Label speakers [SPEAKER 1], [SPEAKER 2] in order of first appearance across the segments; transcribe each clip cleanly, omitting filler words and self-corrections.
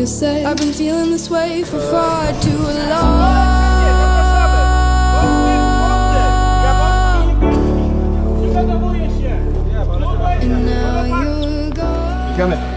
[SPEAKER 1] to say. I've been feeling this way for far too long. And now you're gone.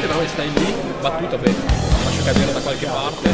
[SPEAKER 2] Però stai lì, battuta per lascio cadere da qualche parte.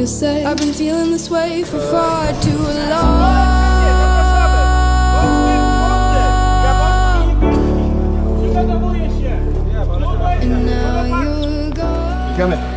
[SPEAKER 1] to say. I've been feeling this way for far too long. And now you're gone.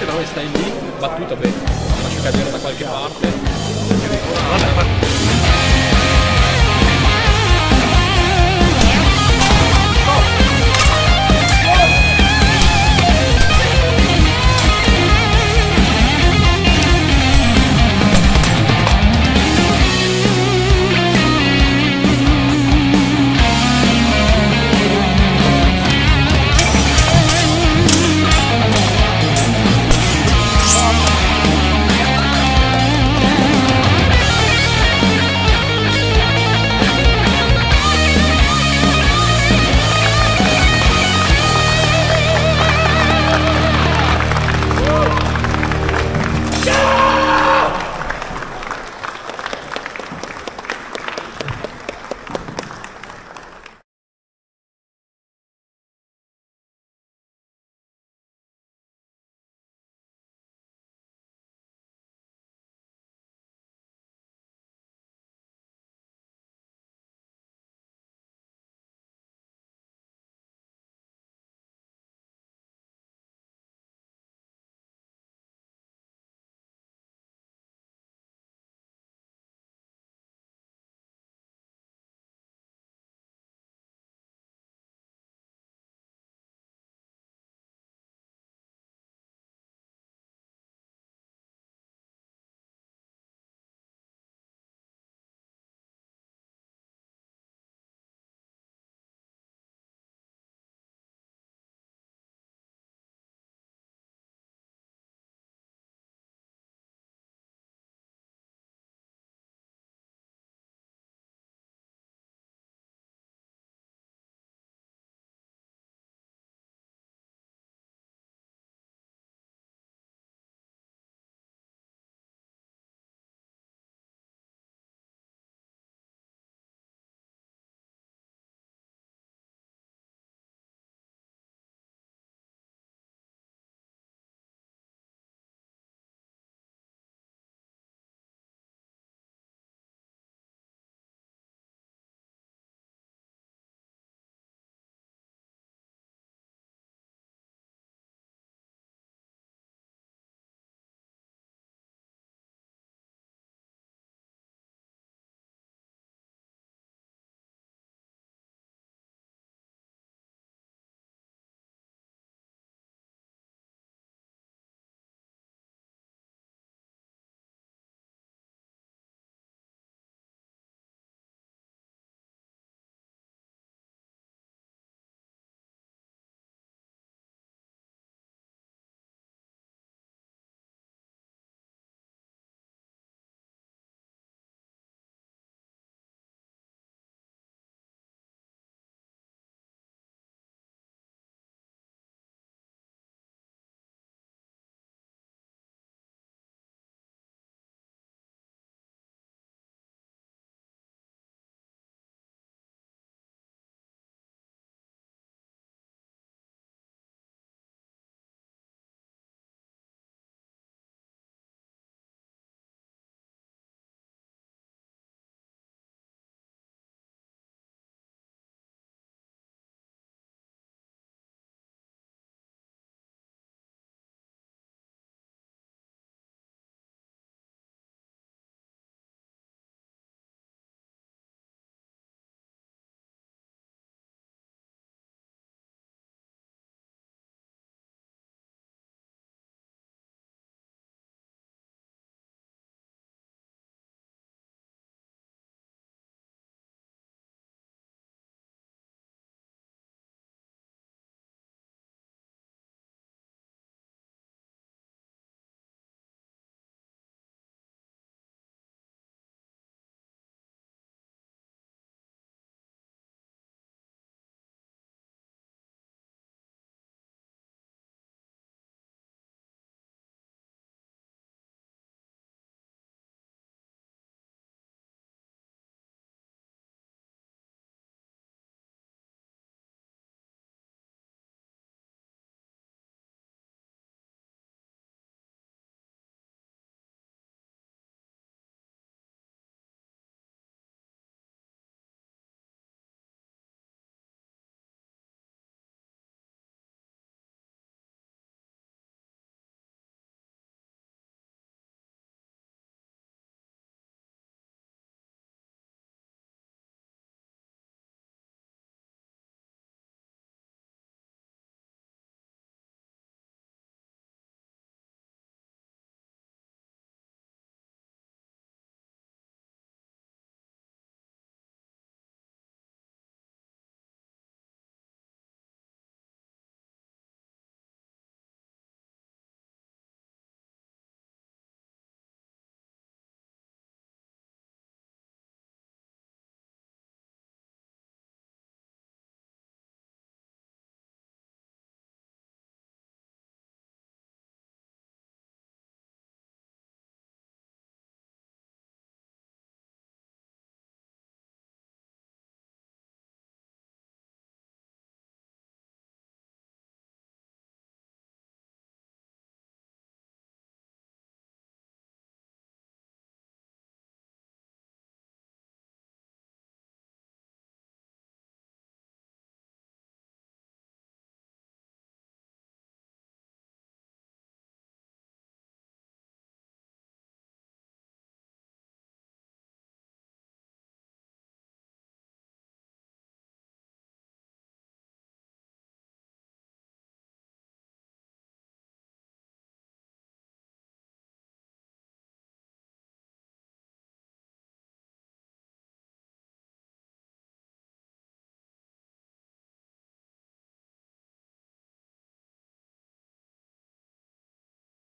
[SPEAKER 2] No, stai lì, battuto per lascio cadere da qualche parte.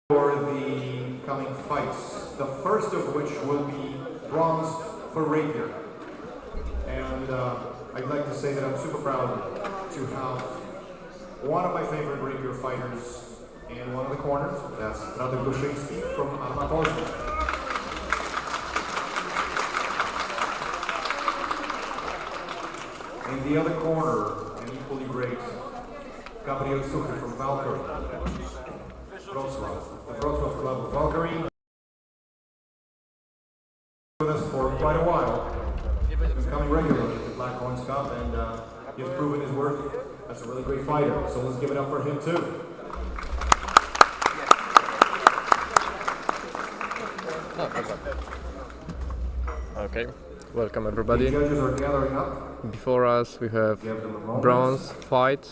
[SPEAKER 3] For the coming fights, the first of which will be bronze for Rapier. And I'd like to say that I'm super proud to have one of my favorite Rapier fighters in one of the corners. That's Radek from Poznań. In the other corner, and equally great, Gabriel Suchy from Valkyrie, Wrocław, the Wrocław club of Valkyrie. With us for quite a while. He's coming regularly to the Black Horns Cup, and he's proven his worth as a really great fighter. So let's give it up for him too.
[SPEAKER 4] Okay, welcome everybody.
[SPEAKER 3] The judges are gathering up.
[SPEAKER 4] Before us we have
[SPEAKER 3] Give them a moment.
[SPEAKER 4] bronze fight.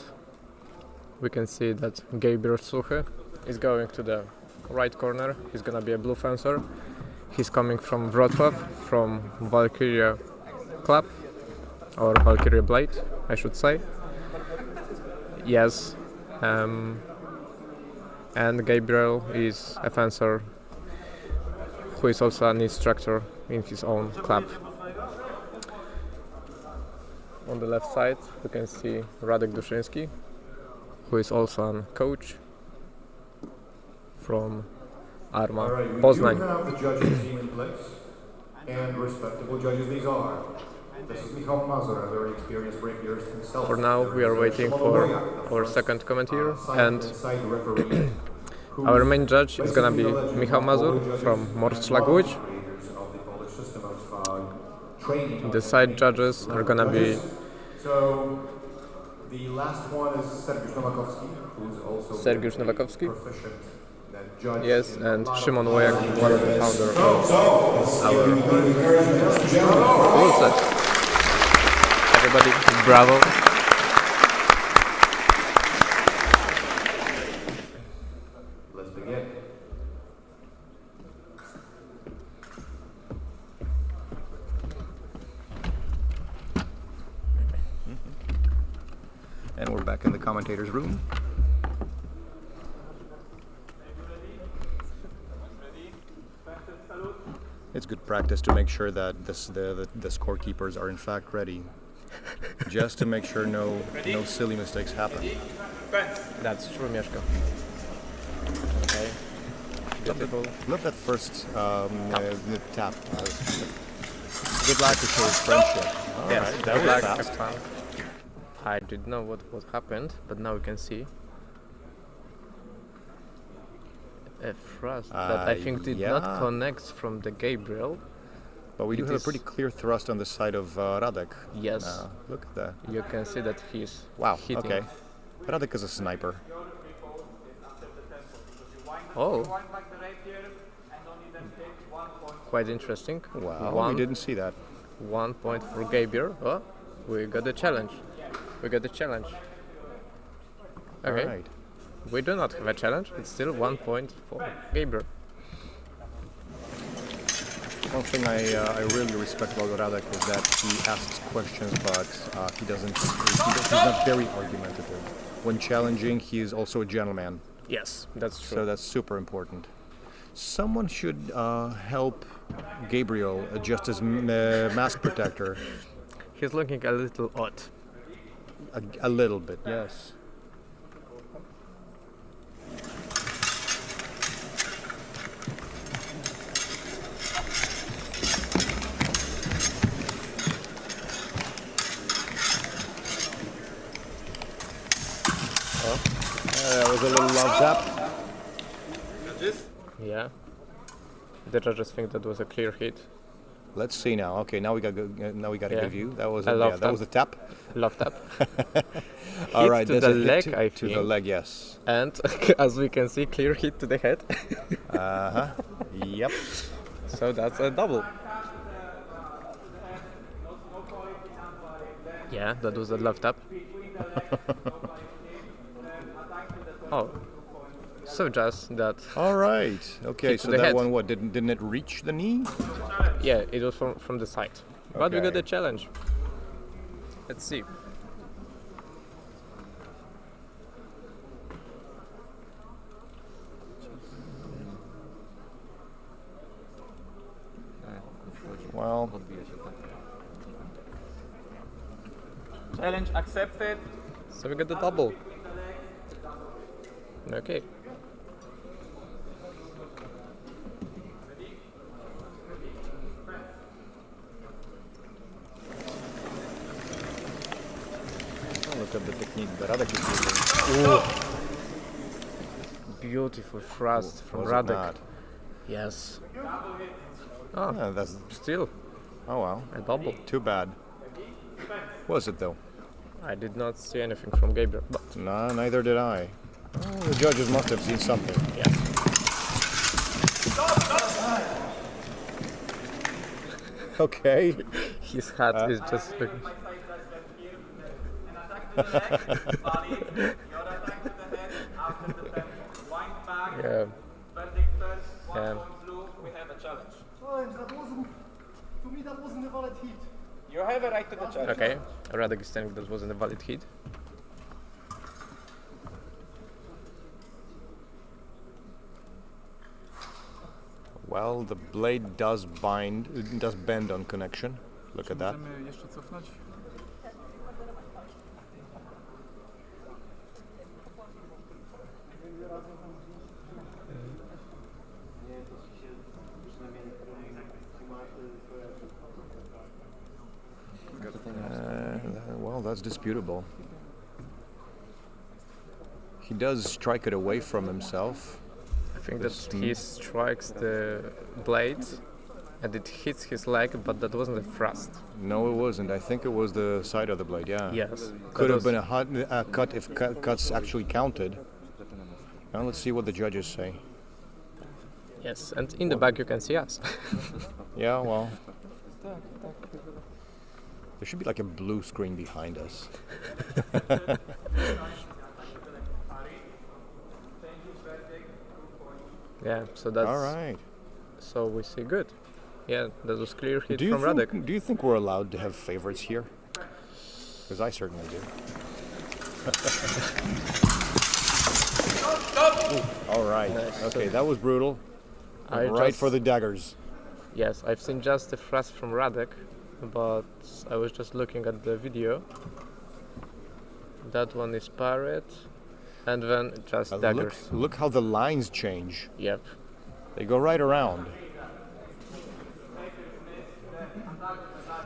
[SPEAKER 4] We can see that Gabriel Suchy is going to the right corner. He's gonna be a blue fencer. He's coming from Wrocław, from Valkyrie Club, or Valkyrie Blade, I should say. Yes, and Gabriel is a fencer who is also an instructor in his own club. On the left side we can see Radek Duszyński, who is also a coach from Arma
[SPEAKER 3] All right, we
[SPEAKER 4] Poznań.
[SPEAKER 3] do have the judges team in place, and respectable judges these are. This is Michał Mazur, a very experienced rapierist himself.
[SPEAKER 4] For now we are waiting for our second commentator, and our main judge is gonna be Michał Mazur from Morsza. The side judges are gonna be
[SPEAKER 3] So the last one is Sergiusz Nowakowski, who's also proficient judge.
[SPEAKER 4] yes, and Szymon Łojak, one of the founders of our rule set. Everybody, bravo!
[SPEAKER 3] Let's begin.
[SPEAKER 5] And we're back in the commentator's room. It's good practice to make sure that the scorekeepers are in fact ready, just to make sure no silly mistakes happen.
[SPEAKER 4] That's Szermierki. Okay. Beautiful.
[SPEAKER 5] Love that first tap. Good luck to show friendship. All
[SPEAKER 4] Yes,
[SPEAKER 5] right,
[SPEAKER 4] that
[SPEAKER 5] was
[SPEAKER 4] was
[SPEAKER 5] fast.
[SPEAKER 4] fun. I didn't know what happened, but now we can see a thrust that I think did not
[SPEAKER 5] yeah.
[SPEAKER 4] connect from the Gabriel.
[SPEAKER 5] But we do
[SPEAKER 4] It
[SPEAKER 5] have a
[SPEAKER 4] is-
[SPEAKER 5] pretty clear thrust on the side of Radek.
[SPEAKER 4] Yes,
[SPEAKER 5] Look at that.
[SPEAKER 4] you can see that he's
[SPEAKER 5] Wow.
[SPEAKER 4] hitting.
[SPEAKER 5] Okay. Radek is a sniper.
[SPEAKER 4] Oh, quite interesting.
[SPEAKER 5] Wow.
[SPEAKER 4] One,
[SPEAKER 5] We didn't see that.
[SPEAKER 4] 1 point for Gabriel. Oh, we got the challenge. We got the challenge. Okay,
[SPEAKER 5] All right.
[SPEAKER 4] we do not have a challenge. It's still 1 point for Gabriel.
[SPEAKER 5] One thing I really respect about Radek is that he asks questions, but he doesn't. He's not very argumentative. When challenging, he is also a gentleman.
[SPEAKER 4] Yes, that's true.
[SPEAKER 5] So that's super important. Someone should help Gabriel adjust his mask protector
[SPEAKER 4] He's looking a little odd.
[SPEAKER 5] a little bit. Yes. That was a little love tap.
[SPEAKER 4] Yeah. The judges think that was a clear hit.
[SPEAKER 5] Let's see now. Okay, now we got a
[SPEAKER 4] Yeah.
[SPEAKER 5] good view. That was
[SPEAKER 4] I love
[SPEAKER 5] that was the tap.
[SPEAKER 4] Love tap.
[SPEAKER 5] All right,
[SPEAKER 4] to
[SPEAKER 5] that's
[SPEAKER 4] the
[SPEAKER 5] a hit
[SPEAKER 4] leg,
[SPEAKER 5] to,
[SPEAKER 4] I
[SPEAKER 5] to the
[SPEAKER 4] think.
[SPEAKER 5] leg. Yes.
[SPEAKER 4] And as we can see, clear hit to the head.
[SPEAKER 5] Yep.
[SPEAKER 4] So that's a double. Yeah, that was a love tap. Oh, so just that.
[SPEAKER 5] All right. Okay,
[SPEAKER 4] Hit to
[SPEAKER 5] so
[SPEAKER 4] the
[SPEAKER 5] that
[SPEAKER 4] head.
[SPEAKER 5] one, what didn't it reach the knee?
[SPEAKER 4] Yeah, it was from the side. But we got
[SPEAKER 5] Okay.
[SPEAKER 4] the challenge. Let's see.
[SPEAKER 5] Well,
[SPEAKER 6] Challenge accepted.
[SPEAKER 4] So we got the double. Okay.
[SPEAKER 5] oh, look at the technique that Radek is using.
[SPEAKER 4] Beautiful thrust from
[SPEAKER 5] Was it
[SPEAKER 4] Radek.
[SPEAKER 5] not?
[SPEAKER 4] Yes. Oh,
[SPEAKER 5] Yeah, that's.
[SPEAKER 4] still
[SPEAKER 5] Oh well.
[SPEAKER 4] a double.
[SPEAKER 5] Too bad. Was it though?
[SPEAKER 4] I did not see anything from Gabriel, but
[SPEAKER 5] No, neither did I. Oh, the judges must have seen something.
[SPEAKER 4] yes.
[SPEAKER 5] Okay.
[SPEAKER 4] His hat is just like, yeah. Yeah.
[SPEAKER 6] We have a challenge.
[SPEAKER 7] To me, that wasn't a valid hit.
[SPEAKER 6] You have a right to the challenge.
[SPEAKER 4] Okay. Radek is saying that wasn't a valid hit.
[SPEAKER 5] Well, the blade does bend on connection. Look at that.
[SPEAKER 7] Możemy jeszcze cofnąć?
[SPEAKER 5] Well, that's disputable. He does strike it away from himself.
[SPEAKER 4] I think that he strikes the blade and it hits his leg, but that wasn't a thrust.
[SPEAKER 5] No, it wasn't. I think it was the side of the blade, yeah.
[SPEAKER 4] Yes.
[SPEAKER 5] Could
[SPEAKER 4] that
[SPEAKER 5] have been
[SPEAKER 4] was-
[SPEAKER 5] a cut if cuts actually counted. Now let's see what the judges say.
[SPEAKER 4] Yes, and in the back you can see us.
[SPEAKER 5] Yeah, well. There should be like a blue screen behind us.
[SPEAKER 4] Yeah, so that's
[SPEAKER 5] All right.
[SPEAKER 4] so we see good. Yeah, that was clear hit
[SPEAKER 5] Do you,
[SPEAKER 4] from Radek.
[SPEAKER 5] do you think we're allowed to have favorites here? Because I certainly do. All right.
[SPEAKER 4] Nice.
[SPEAKER 5] Okay, that was brutal.
[SPEAKER 4] I
[SPEAKER 5] Right
[SPEAKER 4] just-
[SPEAKER 5] for the daggers.
[SPEAKER 4] Yes, I've seen just the thrust from Radek, but I was just looking at the video. That one is parried, and then just daggers.
[SPEAKER 5] Look how the lines change.
[SPEAKER 4] Yep.
[SPEAKER 5] They go right around.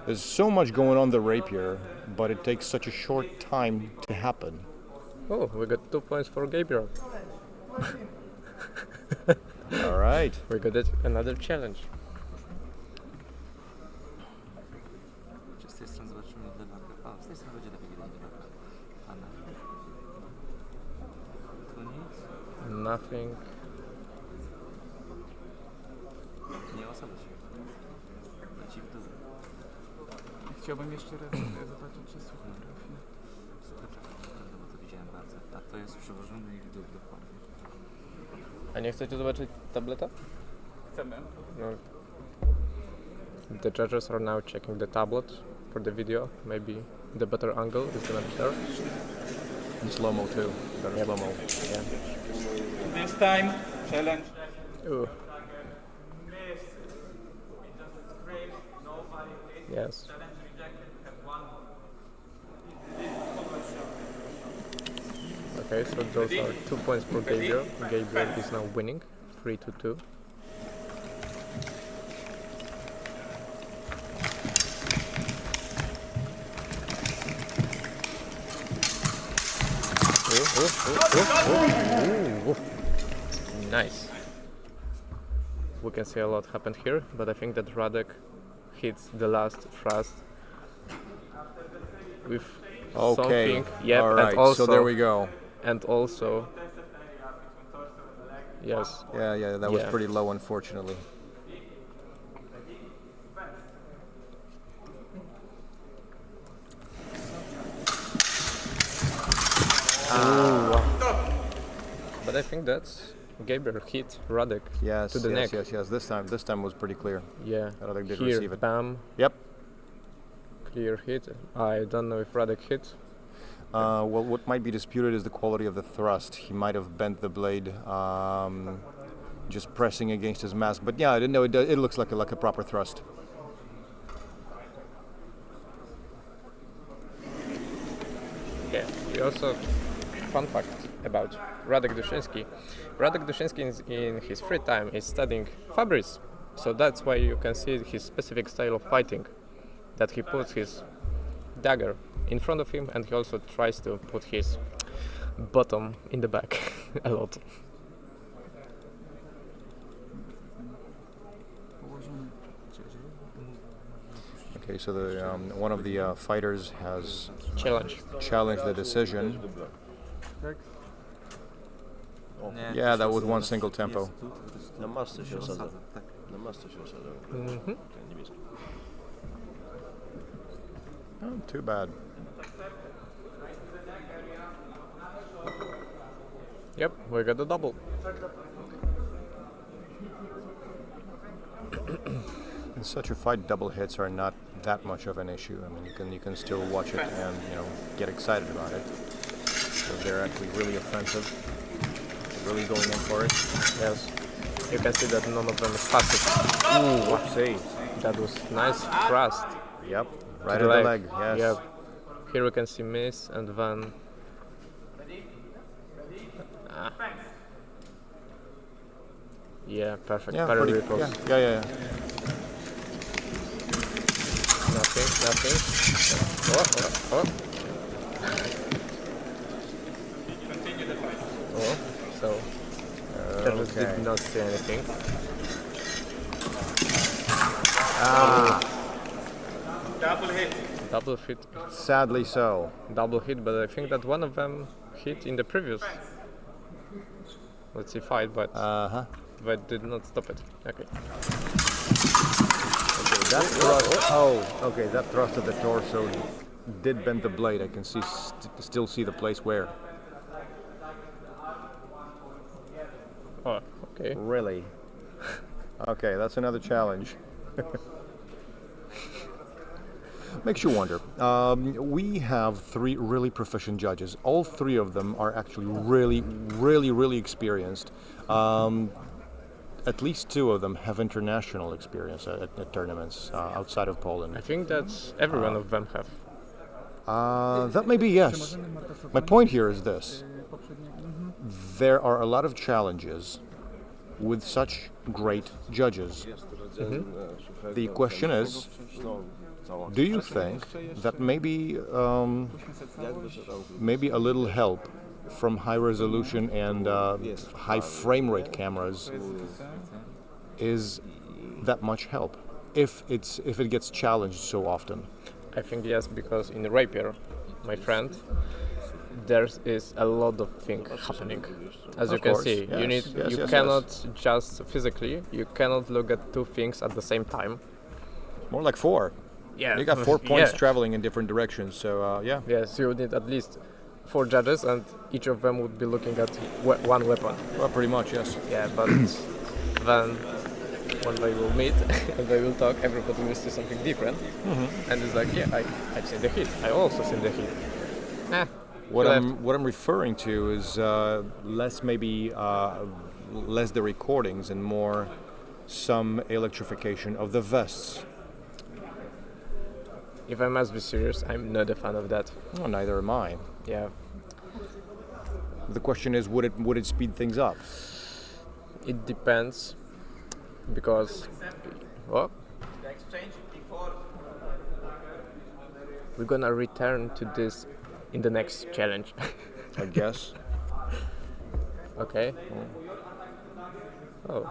[SPEAKER 5] There's so much going on the rapier, but it takes such a short time to happen.
[SPEAKER 4] Oh, we got 2 points for Gabriel.
[SPEAKER 5] All right.
[SPEAKER 4] We got another challenge.
[SPEAKER 8] Czy z tej strony zobaczymy lewakę? O, z tej strony będzie lepiej widać lewaka. Pana. Tu nic?
[SPEAKER 4] Nothing.
[SPEAKER 8] Nie osoba się. Leci w dół.
[SPEAKER 7] Chciałbym jeszcze raz zobaczyć, czy słucham trafi.
[SPEAKER 8] Naprawdę, bo to widziałem bardzo. A to jest przełożony i w dół dokładnie.
[SPEAKER 4] A nie chcecie zobaczyć tableta?
[SPEAKER 6] Chcemy.
[SPEAKER 4] No. The judges are now checking the tablet for the video. Maybe the better angle is gonna be there.
[SPEAKER 5] And slow-mo too. Better slow-mo.
[SPEAKER 4] Yeah.
[SPEAKER 6] This time, challenge.
[SPEAKER 4] Ooh. Yes. Okay, so those are 2 points for Gabriel. Gabriel is now winning, 3-2. Nice. We can see a lot happened here, but I think that Radek hits the last thrust with
[SPEAKER 5] Okay.
[SPEAKER 4] something. Yep,
[SPEAKER 5] All right.
[SPEAKER 4] and also
[SPEAKER 5] So there we go.
[SPEAKER 4] and also yes.
[SPEAKER 5] Yeah, that was
[SPEAKER 4] Yeah.
[SPEAKER 5] pretty low, unfortunately.
[SPEAKER 4] But I think that's Gabriel hit Radek
[SPEAKER 5] Yes,
[SPEAKER 4] to the
[SPEAKER 5] yes,
[SPEAKER 4] neck.
[SPEAKER 5] yes. This time was pretty clear.
[SPEAKER 4] Yeah.
[SPEAKER 5] Radek did
[SPEAKER 4] Here,
[SPEAKER 5] receive it.
[SPEAKER 4] bam,
[SPEAKER 5] Yep.
[SPEAKER 4] clear hit. I don't know if Radek hit.
[SPEAKER 5] Well, what might be disputed is the quality of the thrust. He might have bent the blade, just pressing against his mask. But yeah, I didn't know. It looks like a proper thrust.
[SPEAKER 4] Okay, we also, fun fact about Radek Duszyński. Radek Duszyński in his free time is studying fabrics, so that's why you can see his specific style of fighting, that he puts his dagger in front of him and he also tries to put his bottom in the back a lot.
[SPEAKER 5] Okay, so the one of the fighters has challenged the decision. Yeah, that was one single tempo.
[SPEAKER 8] Na masce się osadza. Na masce się osadza. Niebieski.
[SPEAKER 5] Oh, too bad.
[SPEAKER 4] Yep, we got the double.
[SPEAKER 5] In such a fight, double hits are not that much of an issue. I mean, you can still watch it and get excited about it. So they're actually really offensive, really going in for it.
[SPEAKER 4] Yes, you can see that none of them is passive.
[SPEAKER 5] Ooh, whoopsie.
[SPEAKER 4] That was nice thrust.
[SPEAKER 5] Yep, right
[SPEAKER 4] To
[SPEAKER 5] at the leg. Yes.
[SPEAKER 4] Yep. Here we can see miss and then. Yeah, perfect.
[SPEAKER 5] Yeah,
[SPEAKER 4] Parry
[SPEAKER 5] pretty,
[SPEAKER 4] ripples.
[SPEAKER 5] yeah.
[SPEAKER 4] Nothing. Oh.
[SPEAKER 6] Continue the fight.
[SPEAKER 4] Oh, so Judges did not see anything. Double hit.
[SPEAKER 5] Sadly so.
[SPEAKER 4] Double hit, but I think that one of them hit in the previous, let's say, fight, but did not stop it. Okay.
[SPEAKER 5] That thrust, okay, that thrust of the torso did bend the blade. I can still see the place where.
[SPEAKER 4] Oh, okay.
[SPEAKER 5] Really? Okay, that's another challenge. Makes you wonder. We have 3 really proficient judges. All 3 of them are actually really experienced. At least 2 of them have international experience at tournaments outside of Poland.
[SPEAKER 4] I think that every one of them have.
[SPEAKER 5] That may be, yes. My point here is this. There are a lot of challenges with such great judges. The question is, do you think that maybe a little help from high resolution and high frame rate cameras is that much help if it gets challenged so often?
[SPEAKER 4] I think yes, because in Rapier, my friend, there is a lot of things happening. As you can see, you cannot just physically, you cannot look at 2 things at the same time.
[SPEAKER 5] More like 4.
[SPEAKER 4] Yeah,
[SPEAKER 5] you got 4 points traveling in different directions. So yeah.
[SPEAKER 4] Yes, you need at least 4 judges, and each of them would be looking at one weapon.
[SPEAKER 5] Well, pretty much, yes.
[SPEAKER 4] Yeah, but then when they will meet and they will talk, everybody will see something different. And it's like, yeah, I've seen the hit. I also seen the hit.
[SPEAKER 5] What I'm referring to is less the recordings and more some electrification of the vests.
[SPEAKER 4] If I must be serious, I'm not a fan of that.
[SPEAKER 5] Well, neither am I.
[SPEAKER 4] Yeah.
[SPEAKER 5] The question is, would it speed things up?
[SPEAKER 4] It depends, because we're gonna return to this in the next challenge.
[SPEAKER 5] I guess.
[SPEAKER 4] Okay. Oh.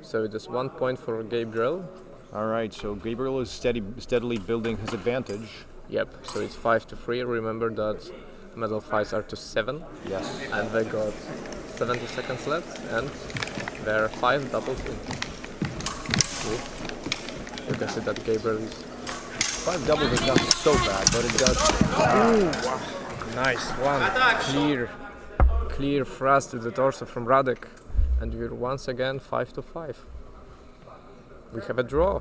[SPEAKER 4] So it is 1 point for Gabriel.
[SPEAKER 5] All right, so Gabriel is steadily building his advantage.
[SPEAKER 4] Yep, so it's 5-3. Remember that medal fights are to 7.
[SPEAKER 5] Yes.
[SPEAKER 4] And they got 70 seconds left, and there are 5 doubles in. You can see that Gabriel is...
[SPEAKER 5] 5 doubles is not so bad, but it does...
[SPEAKER 4] Wow. Nice one. Clear thrust to the torso from Radek. And we're once again 5-5. We have a draw.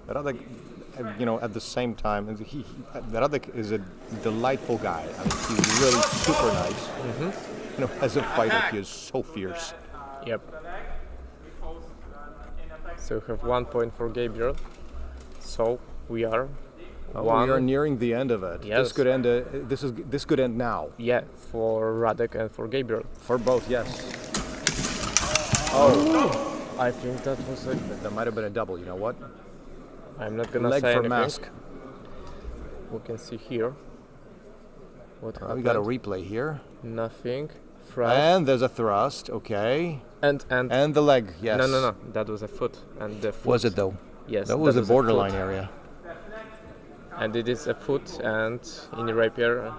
[SPEAKER 5] Radek, at the same time, Radek is a delightful guy. I mean, he's really super nice. As a fighter, he is so fierce.
[SPEAKER 4] Yep. So we have 1 point for Gabriel. So we are
[SPEAKER 5] Oh,
[SPEAKER 4] One.
[SPEAKER 5] we are nearing the end of it.
[SPEAKER 4] Yes.
[SPEAKER 5] This could end. This could end now.
[SPEAKER 4] Yeah, for Radek and for Gabriel.
[SPEAKER 5] For both, yes.
[SPEAKER 4] I think that was a...
[SPEAKER 5] That might have been a double. You know what?
[SPEAKER 4] I'm not gonna
[SPEAKER 5] Leg
[SPEAKER 4] say
[SPEAKER 5] for
[SPEAKER 4] anything.
[SPEAKER 5] mask.
[SPEAKER 4] We can see here. What
[SPEAKER 5] We
[SPEAKER 4] happened?
[SPEAKER 5] got a replay here.
[SPEAKER 4] Nothing. Thrust.
[SPEAKER 5] And there's a thrust. Okay.
[SPEAKER 4] And
[SPEAKER 5] And the leg. Yes.
[SPEAKER 4] no. That was a foot. And the foot.
[SPEAKER 5] Was it though?
[SPEAKER 4] Yes.
[SPEAKER 5] That was the
[SPEAKER 4] a
[SPEAKER 5] borderline
[SPEAKER 4] foot.
[SPEAKER 5] area.
[SPEAKER 4] And it is a foot, and in Rapier,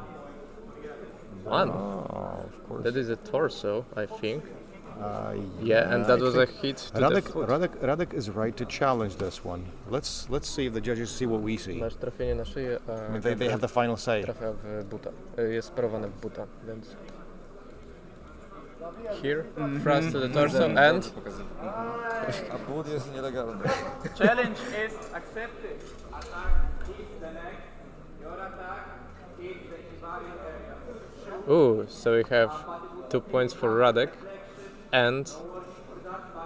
[SPEAKER 4] one.
[SPEAKER 5] Oh, of course.
[SPEAKER 4] That is a torso, I think.
[SPEAKER 5] Uh,
[SPEAKER 4] Yeah, and that
[SPEAKER 5] I
[SPEAKER 4] was a
[SPEAKER 5] think
[SPEAKER 4] hit to the foot.
[SPEAKER 5] Radek is right to challenge this one. Let's see if the judges see what we see.
[SPEAKER 4] Masz trafienie na szyję,
[SPEAKER 5] I mean, they have the final say.
[SPEAKER 4] trafia w buta. Jest parowane w buta, więc... Here, thrust to the torso, and...
[SPEAKER 8] A but jest nielegalny.
[SPEAKER 7] Challenge is accepted.
[SPEAKER 4] Ooh, so we have 2 points for Radek, and...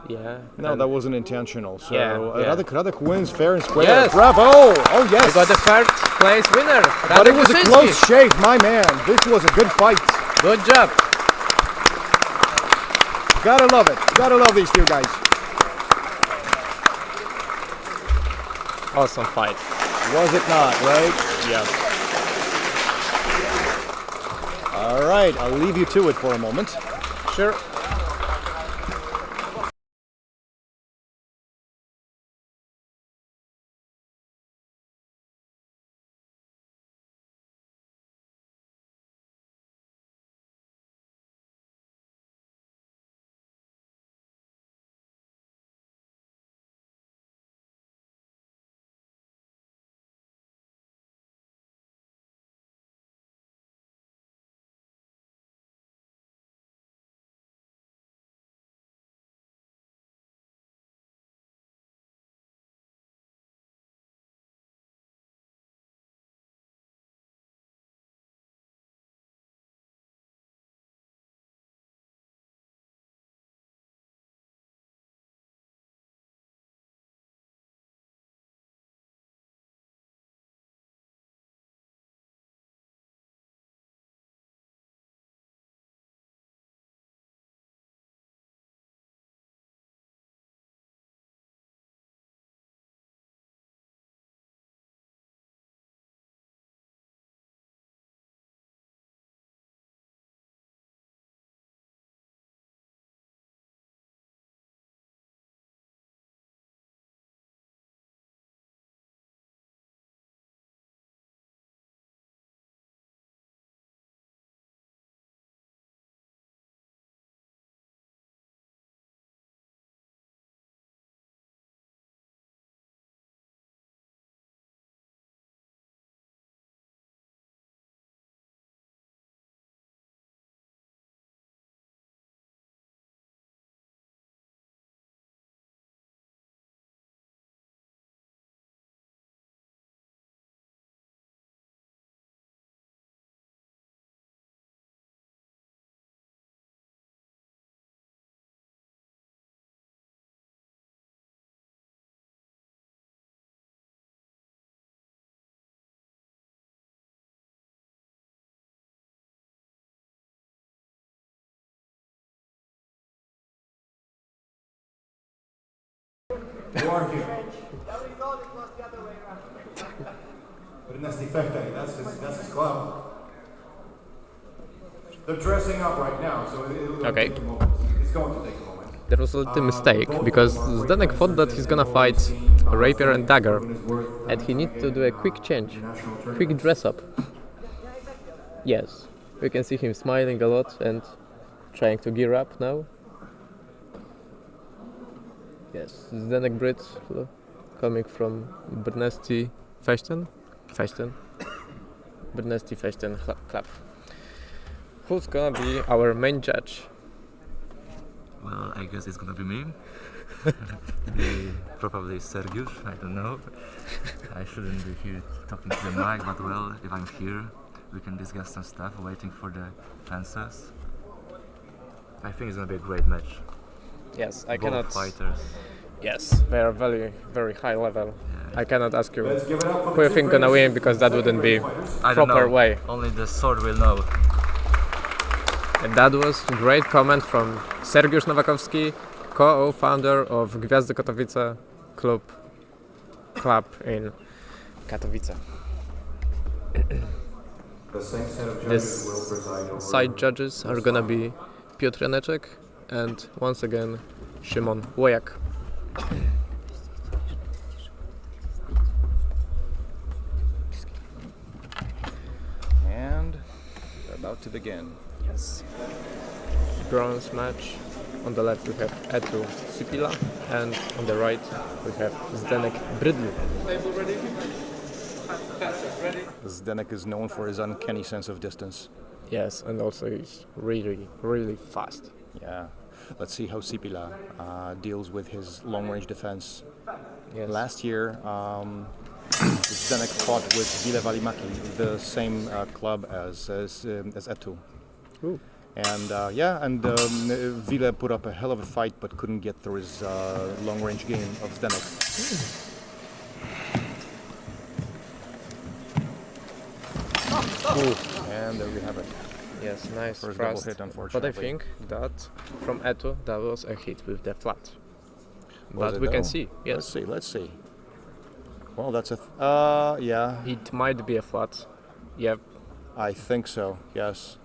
[SPEAKER 4] Yeah.
[SPEAKER 5] No,
[SPEAKER 4] and
[SPEAKER 5] that wasn't intentional. So
[SPEAKER 4] Yeah, yeah.
[SPEAKER 5] Radek wins fair and square.
[SPEAKER 4] Yes!
[SPEAKER 5] Bravo! Oh yes!
[SPEAKER 4] we got the third place winner,
[SPEAKER 5] But
[SPEAKER 4] Radek
[SPEAKER 5] it was a
[SPEAKER 4] Kuczyński.
[SPEAKER 5] close shave, my man. This was a good fight.
[SPEAKER 4] Good job!
[SPEAKER 5] Gotta love it. Gotta love these two guys.
[SPEAKER 4] Awesome fight.
[SPEAKER 5] Was it not, right?
[SPEAKER 4] Yeah.
[SPEAKER 5] All right, I'll leave you to it for a moment.
[SPEAKER 4] Sure.
[SPEAKER 3] You are here. Ernest Defecte, that's his club. They're dressing up right now, so it'll
[SPEAKER 4] Okay.
[SPEAKER 3] take a moment. It's going to take a moment.
[SPEAKER 4] There was a little mistake, because Zdenek thought that he's gonna fight Rapier and Dagger, and he needs to do a quick change, quick dress up. Yes, we can see him smiling a lot and trying to gear up now. Yes, Zdenek Brit coming from Brnesty Fechten. Brnesty Fechten Club. Who's gonna be our main judge?
[SPEAKER 8] Well, I guess it's gonna be me. Probably Sergiusz, I don't know. I shouldn't be here talking to the mic, but well, if I'm here, we can discuss some stuff, waiting for the fences. I think it's gonna be a great match.
[SPEAKER 4] Yes, I
[SPEAKER 8] Both
[SPEAKER 4] cannot.
[SPEAKER 8] fighters.
[SPEAKER 4] Yes, they are very, very high level.
[SPEAKER 8] Yeah.
[SPEAKER 4] I cannot ask you
[SPEAKER 3] Let's give it up for
[SPEAKER 4] who you
[SPEAKER 3] the
[SPEAKER 4] think
[SPEAKER 3] two
[SPEAKER 4] gonna win
[SPEAKER 3] greatest
[SPEAKER 4] because that wouldn't be
[SPEAKER 3] fighters.
[SPEAKER 8] I don't
[SPEAKER 4] proper
[SPEAKER 8] know.
[SPEAKER 4] way.
[SPEAKER 8] Only the sword will know.
[SPEAKER 4] And that was great comment from Sergiusz Nowakowski, co-founder of Gwiazdy Katowice club in Katowice.
[SPEAKER 3] The same set of judges
[SPEAKER 4] This
[SPEAKER 3] will preside over
[SPEAKER 4] side judges are gonna be Piotr Janeczek and once again Szymon Łojak.
[SPEAKER 5] And we're about to begin.
[SPEAKER 4] Yes. Bronze match. On the left we have Etu Sipila and on the right we have Zdenek Brydl.
[SPEAKER 5] Zdenek is known for his uncanny sense of distance.
[SPEAKER 4] Yes, and also he's really fast.
[SPEAKER 5] Yeah. Let's see how Sipila deals with his long-range defense.
[SPEAKER 4] Yes.
[SPEAKER 5] Last year, Zdenek fought with Vile Valimaki, the same club as Etu.
[SPEAKER 4] Ooh.
[SPEAKER 5] And Vile put up a hell of a fight, but couldn't get through his long-range game of Zdenek. And there we have it.
[SPEAKER 4] Yes, nice
[SPEAKER 5] First
[SPEAKER 4] thrust.
[SPEAKER 5] double hit,
[SPEAKER 4] But I
[SPEAKER 5] unfortunately.
[SPEAKER 4] think that from Etu that was a hit with the flat.
[SPEAKER 5] Was
[SPEAKER 4] But
[SPEAKER 5] it
[SPEAKER 4] we can
[SPEAKER 5] though?
[SPEAKER 4] see. Yes.
[SPEAKER 5] Let's see. Well, that's a yeah.
[SPEAKER 4] It might be a flat. Yep.
[SPEAKER 5] I think so. Yes.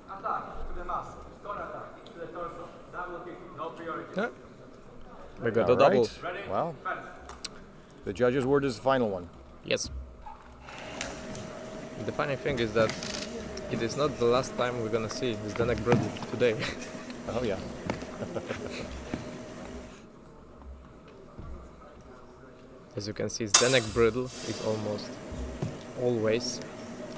[SPEAKER 4] Yeah. We got a
[SPEAKER 5] All
[SPEAKER 4] double.
[SPEAKER 5] right. Well, the judge's word is the final one.
[SPEAKER 4] Yes. The funny thing is that it is not the last time we're gonna see Zdenek Brydl today.
[SPEAKER 5] Oh yeah.
[SPEAKER 4] As you can see, Zdenek Brydl is almost always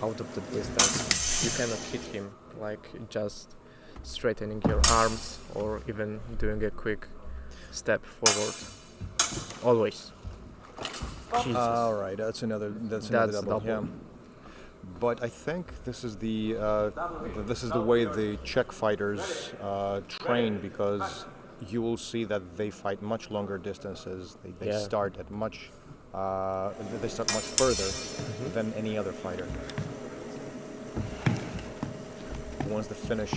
[SPEAKER 4] out of the distance. You cannot hit him like just straightening your arms or even doing a quick step forward. Always. Jesus.
[SPEAKER 5] All right. That's another double. Yeah. But I think this is the way the Czech fighters train, because you will see that they fight much longer distances. They
[SPEAKER 4] Yeah.
[SPEAKER 5] start at much further than any other fighter. Once the Finnish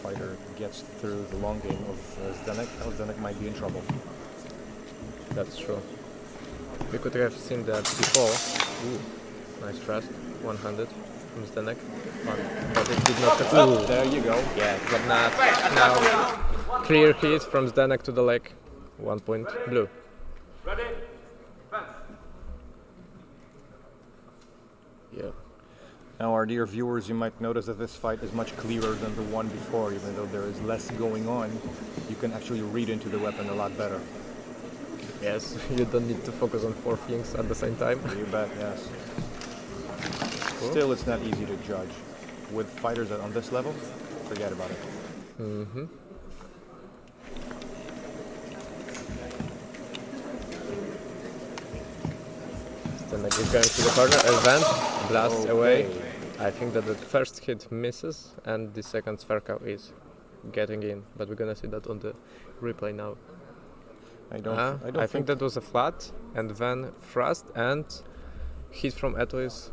[SPEAKER 5] fighter gets through the long game of Zdenek might be in trouble.
[SPEAKER 4] That's true. We could have seen that before. Ooh, nice thrust, one-handed from Zdenek, but it did not. Ooh,
[SPEAKER 5] There you go.
[SPEAKER 4] yeah, but not now. Clear hit from Zdenek to the leg. 1 point blue. Yeah.
[SPEAKER 5] Now, our dear viewers, you might notice that this fight is much clearer than the one before. Even though there is less going on, you can actually read into the weapon a lot better.
[SPEAKER 4] Yes, you don't need to focus on 4 things at the same time.
[SPEAKER 5] You bet, yes. Still, it's not easy to judge. With fighters that on this level, forget about it.
[SPEAKER 4] Mm-hmm. Zdenek is going to the corner, event, blast away. I think that the first hit misses and the second Sverka is getting in, but we're gonna see that on the replay now.
[SPEAKER 5] I don't
[SPEAKER 4] think that was a flat and then thrust and hit from Eto is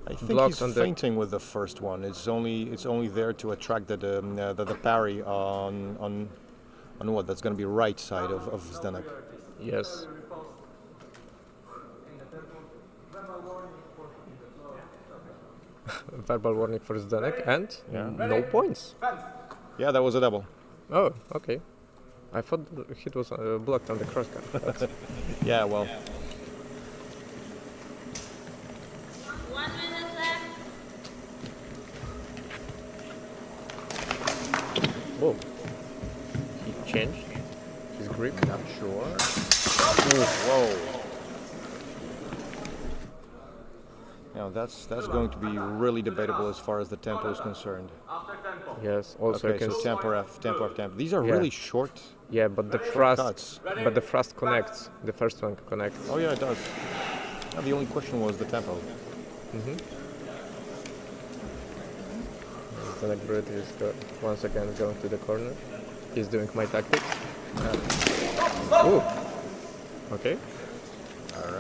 [SPEAKER 5] I think
[SPEAKER 4] blocked
[SPEAKER 5] he's
[SPEAKER 4] on the-
[SPEAKER 5] fainting with the first one. It's only there to attract the parry on what? That's going to be right side of Zdenek.
[SPEAKER 4] yes. Verbal warning for Zdenek and no points.
[SPEAKER 5] Yeah, that was a double.
[SPEAKER 4] Oh, okay. I thought the hit was blocked on the crossguard. But
[SPEAKER 5] Yeah, well,
[SPEAKER 1] 1 minute left.
[SPEAKER 4] whoa. He changed his grip.
[SPEAKER 5] not sure. Ooh, whoa. Now that's going to be really debatable as far as the tempo is concerned.
[SPEAKER 4] Yes, also
[SPEAKER 5] Okay,
[SPEAKER 4] you can
[SPEAKER 5] so tempo F. These are
[SPEAKER 4] Yeah.
[SPEAKER 5] really short.
[SPEAKER 4] yeah, but the thrust
[SPEAKER 5] cuts.
[SPEAKER 4] connects. The first one connects.
[SPEAKER 5] Oh yeah, it does. Now, the only question was the tempo.
[SPEAKER 4] Zdenek Bryd is once again going to the corner. He's doing my tactics. Ooh. Okay.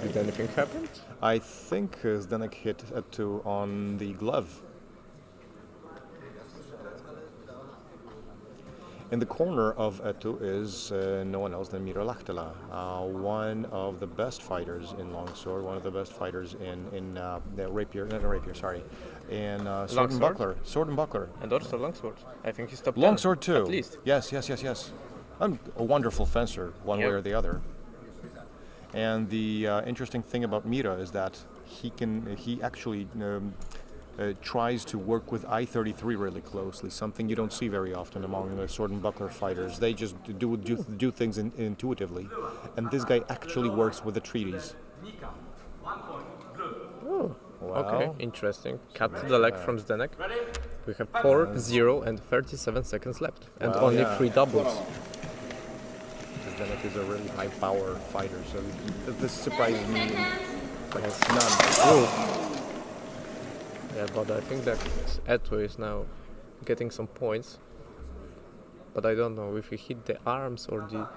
[SPEAKER 4] Did anything happen?
[SPEAKER 5] I think Zdenek hit Etu on the glove. In the corner of Etu is no one else than Miro Lahtela, one of the best fighters in longsword, one of the best fighters in the rapier, not rapier, sorry, in sword and buckler. Sword and buckler.
[SPEAKER 4] And also longsword. I think he's top 10.
[SPEAKER 5] Longsword too.
[SPEAKER 4] At least.
[SPEAKER 5] Yes. I'm a wonderful fencer, one way or the other. And the interesting thing about Mira is that he actually tries to work with I-33 really closely, something you don't see very often among the sword and buckler fighters. They just do things intuitively, and this guy actually works with the treaties.
[SPEAKER 4] Oh, okay, interesting. Cut to the leg from Zdenek. We have 4, 0 and 37 seconds left, and only 3 doubles.
[SPEAKER 5] Zdenek is a really high power fighter, so this surprises me. But it's none.
[SPEAKER 4] Oh. Yeah, but I think that Etu is now getting some points. But I don't know if he hit the arms or the...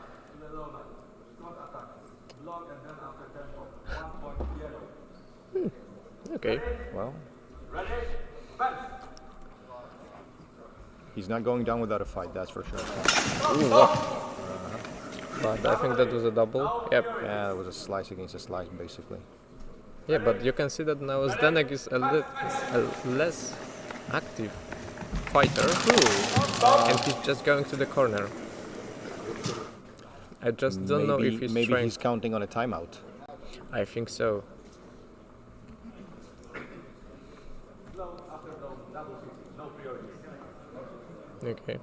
[SPEAKER 4] Okay.
[SPEAKER 5] Well, he's not going down without a fight, that's for sure.
[SPEAKER 4] But I think that was a double. Yep.
[SPEAKER 5] Yeah, it was a slice against a slice, basically.
[SPEAKER 4] Yeah, but you can see that now Zdenek is a less active fighter, and he's just going to the corner. I just don't know if he's
[SPEAKER 5] maybe
[SPEAKER 4] trying.
[SPEAKER 5] He's counting on a timeout.
[SPEAKER 4] I think so. Okay.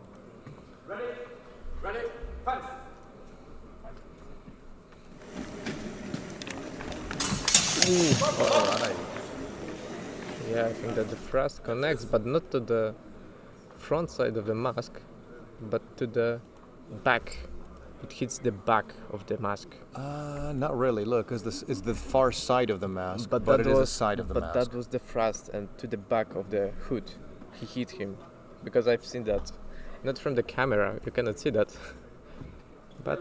[SPEAKER 6] Ready, fight!
[SPEAKER 5] Alright.
[SPEAKER 4] Yeah, I think that the thrust connects, but not to the front side of the mask, but to the back. It hits the back of the mask.
[SPEAKER 5] Not really. Look, this is the far side of the mask, but it is the side of the mask.
[SPEAKER 4] But that was the thrust, and to the back of the hood, he hit him, because I've seen that. Not from the camera, you cannot see that. But.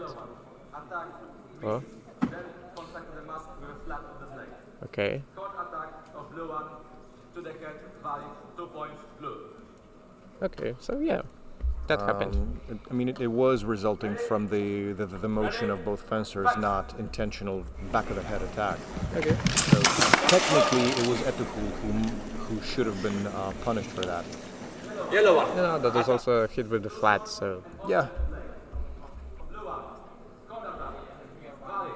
[SPEAKER 4] Oh.
[SPEAKER 6] Contact the mask with a flat of the blade.
[SPEAKER 4] Okay.
[SPEAKER 6] Short attack of blue one to the head, valid 2 points blue.
[SPEAKER 4] Okay, so yeah, that happened.
[SPEAKER 5] I mean, it was resulting from the motion of both fencers, not intentional back of the head attack.
[SPEAKER 4] Okay.
[SPEAKER 5] So technically, it was Etuku who should have been punished for that.
[SPEAKER 6] Yellow one.
[SPEAKER 4] No, that was also a hit with the flat, so.
[SPEAKER 5] Yeah.
[SPEAKER 6] Blue one. Short attack. Valid.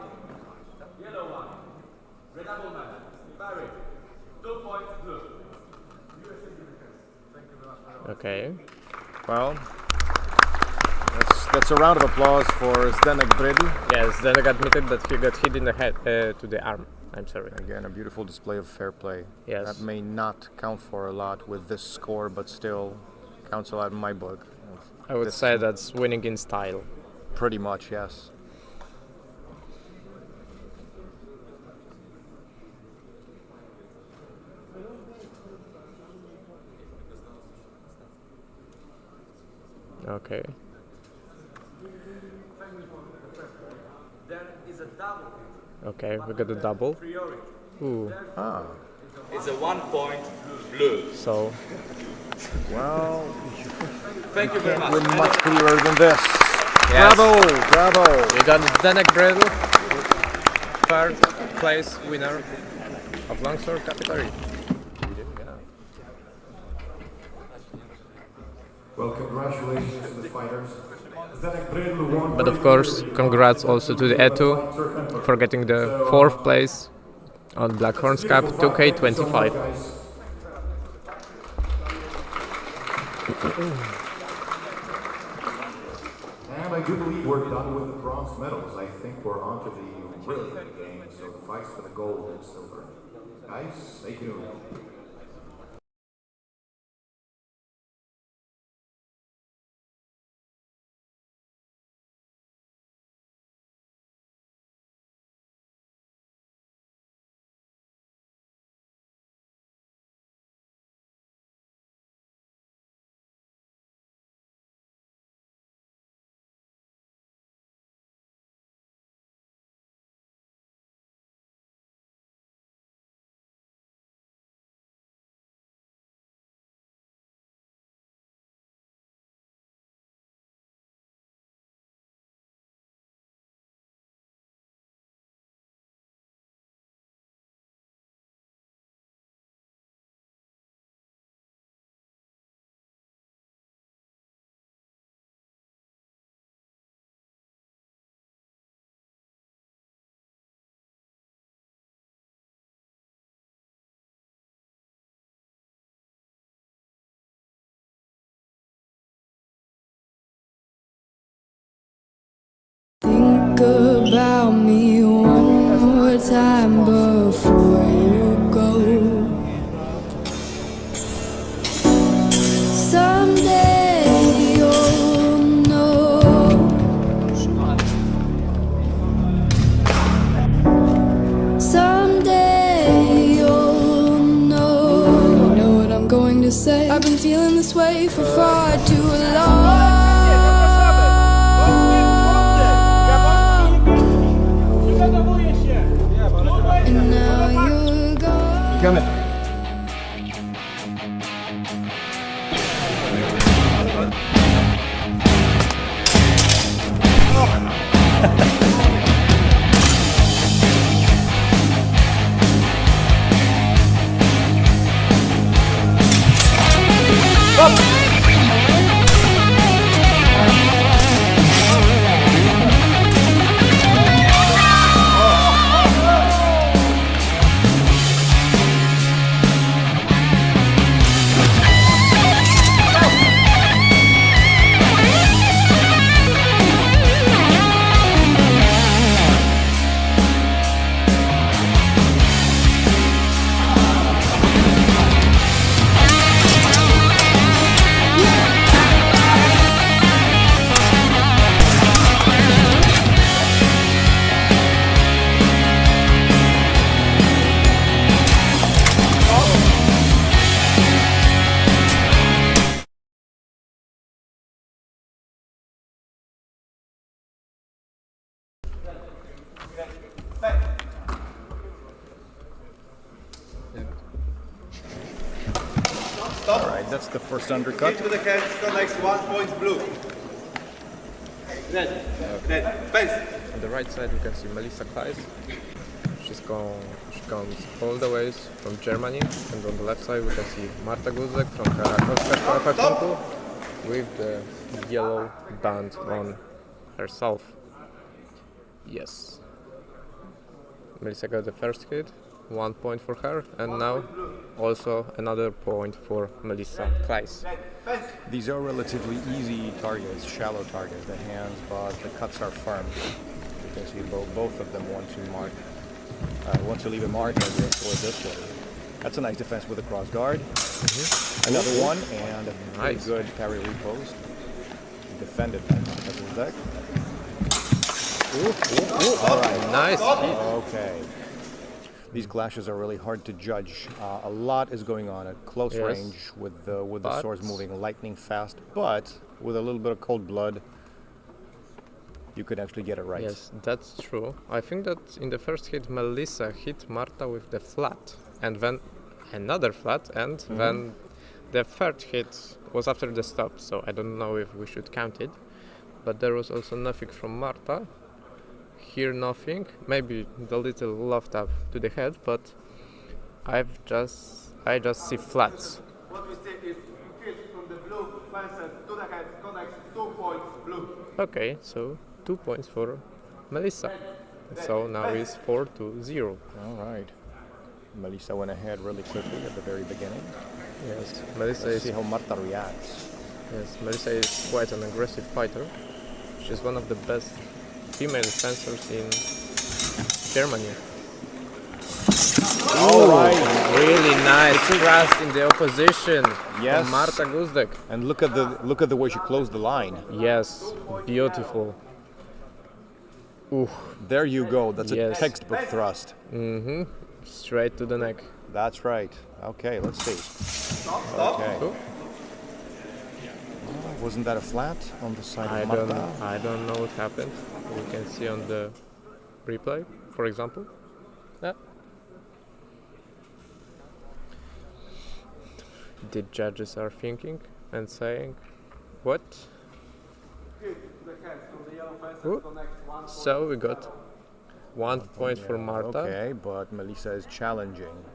[SPEAKER 6] Yellow one. Redouble parry. 2 points blue.
[SPEAKER 4] Okay.
[SPEAKER 5] Well, that's a round of applause for Zdenek Bredl.
[SPEAKER 4] Yes, then I admitted that he got hit in the head, to the arm. I'm sorry.
[SPEAKER 5] Again, a beautiful display of fair play.
[SPEAKER 4] Yes.
[SPEAKER 5] That may not count for a lot with this score, but still counts a lot in my book.
[SPEAKER 4] I would say that's winning in style.
[SPEAKER 5] Pretty much, yes.
[SPEAKER 4] Okay.
[SPEAKER 6] There is a double.
[SPEAKER 4] Okay, we got a double.
[SPEAKER 6] Priority.
[SPEAKER 4] Ooh.
[SPEAKER 5] Ah.
[SPEAKER 6] It's a 1 point blue.
[SPEAKER 4] So.
[SPEAKER 5] Well,
[SPEAKER 6] Thank you very much.
[SPEAKER 5] we're much clearer than this.
[SPEAKER 4] Yes.
[SPEAKER 5] Bravo!
[SPEAKER 4] We got Zdenek Bredl, third place winner of longsword category.
[SPEAKER 3] Well, congratulations to the fighters. Zdenek Bredl won.
[SPEAKER 4] But of course, congrats also to the Etu for getting the 4th place on Black Horns Cup 2K25.
[SPEAKER 3] And I do believe we're done with the bronze medals. I think we're on to the really big game. So the fights for the gold and silver. Guys, stay tuned.
[SPEAKER 1] Think about me one more time before you go. Someday you'll know. Someday you'll know. You know what I'm going to say. I've been feeling this way for far too long. And now you're gone.
[SPEAKER 5] All right, that's the first undercut.
[SPEAKER 6] Into the hands, connects 1 point blue. Red. Fence.
[SPEAKER 4] On the right side, you can see Melissa Kleis. She comes all the way from Germany, and on the left side, we can see Marta Guzek from Kórniku with the yellow band on herself. Yes. Melissa got the first hit, 1 point for her, and now also another point for Melissa Kleis.
[SPEAKER 5] These are relatively easy targets, shallow targets, the hands, but the cuts are firm. You can see both of them want to leave a mark as they score this way. That's a nice defense with a cross guard. Another one, and a very good parry repost. Defended by Marta Guzek. All right,
[SPEAKER 4] nice.
[SPEAKER 5] Okay. These clashes are really hard to judge. A lot is going on at close range with the swords moving lightning fast, but with a little bit of cold blood, you could actually get it right.
[SPEAKER 4] Yes, that's true. I think that in the first hit, Melissa hit Marta with the flat, and then another flat, and then the third hit was after the stop, so I don't know if we should count it. But there was also nothing from Marta. Here nothing, maybe the little loft up to the head, but I just see flats.
[SPEAKER 6] What we see is hit from the blue fence to the hands, connects 2 points blue.
[SPEAKER 4] Okay, so 2 points for Melissa. So now it's 4-0.
[SPEAKER 5] All right. Melissa went ahead really quickly at the very beginning.
[SPEAKER 4] Yes, Melissa
[SPEAKER 5] Let's see how Marta reacts.
[SPEAKER 4] Yes, Melissa is quite an aggressive fighter. She's one of the best female fencers in Germany.
[SPEAKER 5] All right.
[SPEAKER 4] Really nice thrust in the opposition
[SPEAKER 5] Yes.
[SPEAKER 4] from Marta Guzek.
[SPEAKER 5] And look at the way she closed the line.
[SPEAKER 4] Yes, beautiful. Ooh,
[SPEAKER 5] There you go. That's a
[SPEAKER 4] Yes.
[SPEAKER 5] textbook thrust.
[SPEAKER 4] straight to the neck.
[SPEAKER 5] That's right. Okay, let's see. Okay.
[SPEAKER 4] Cool.
[SPEAKER 5] Wasn't that a flat on the side of Marta?
[SPEAKER 4] I don't know what happened. We can see on the replay, for example. Yeah. The judges are thinking and saying, what? Ooh. So we got 1 point for Marta.
[SPEAKER 5] Okay, but Melissa is challenging.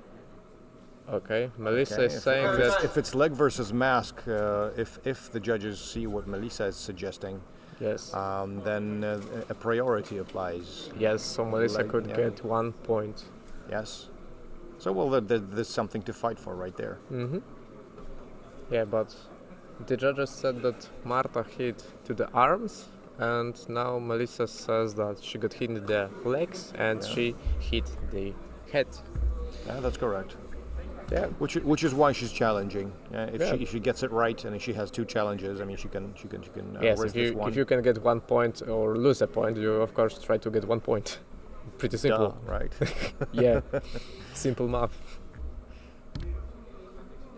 [SPEAKER 4] Okay, Melissa
[SPEAKER 5] Okay,
[SPEAKER 4] is saying that
[SPEAKER 5] if it's leg versus mask, if the judges see what Melissa is suggesting,
[SPEAKER 4] yes,
[SPEAKER 5] then a priority applies.
[SPEAKER 4] yes, so Melissa
[SPEAKER 5] Like,
[SPEAKER 4] could
[SPEAKER 5] yeah.
[SPEAKER 4] get 1 point.
[SPEAKER 5] Yes. So well, there's something to fight for right there.
[SPEAKER 4] Yeah, but the judges said that Marta hit to the arms and now Melissa says that she got hit in the legs and she hit the head.
[SPEAKER 5] Yeah, that's correct.
[SPEAKER 4] Yeah.
[SPEAKER 5] Which is why she's challenging. If she gets it right, and if she has two challenges, I mean, she can
[SPEAKER 4] Yes,
[SPEAKER 5] risk this one.
[SPEAKER 4] if you can get 1 point or lose a point, you of course try to get 1 point. Pretty simple.
[SPEAKER 5] Duh, right?
[SPEAKER 4] Yeah, simple math.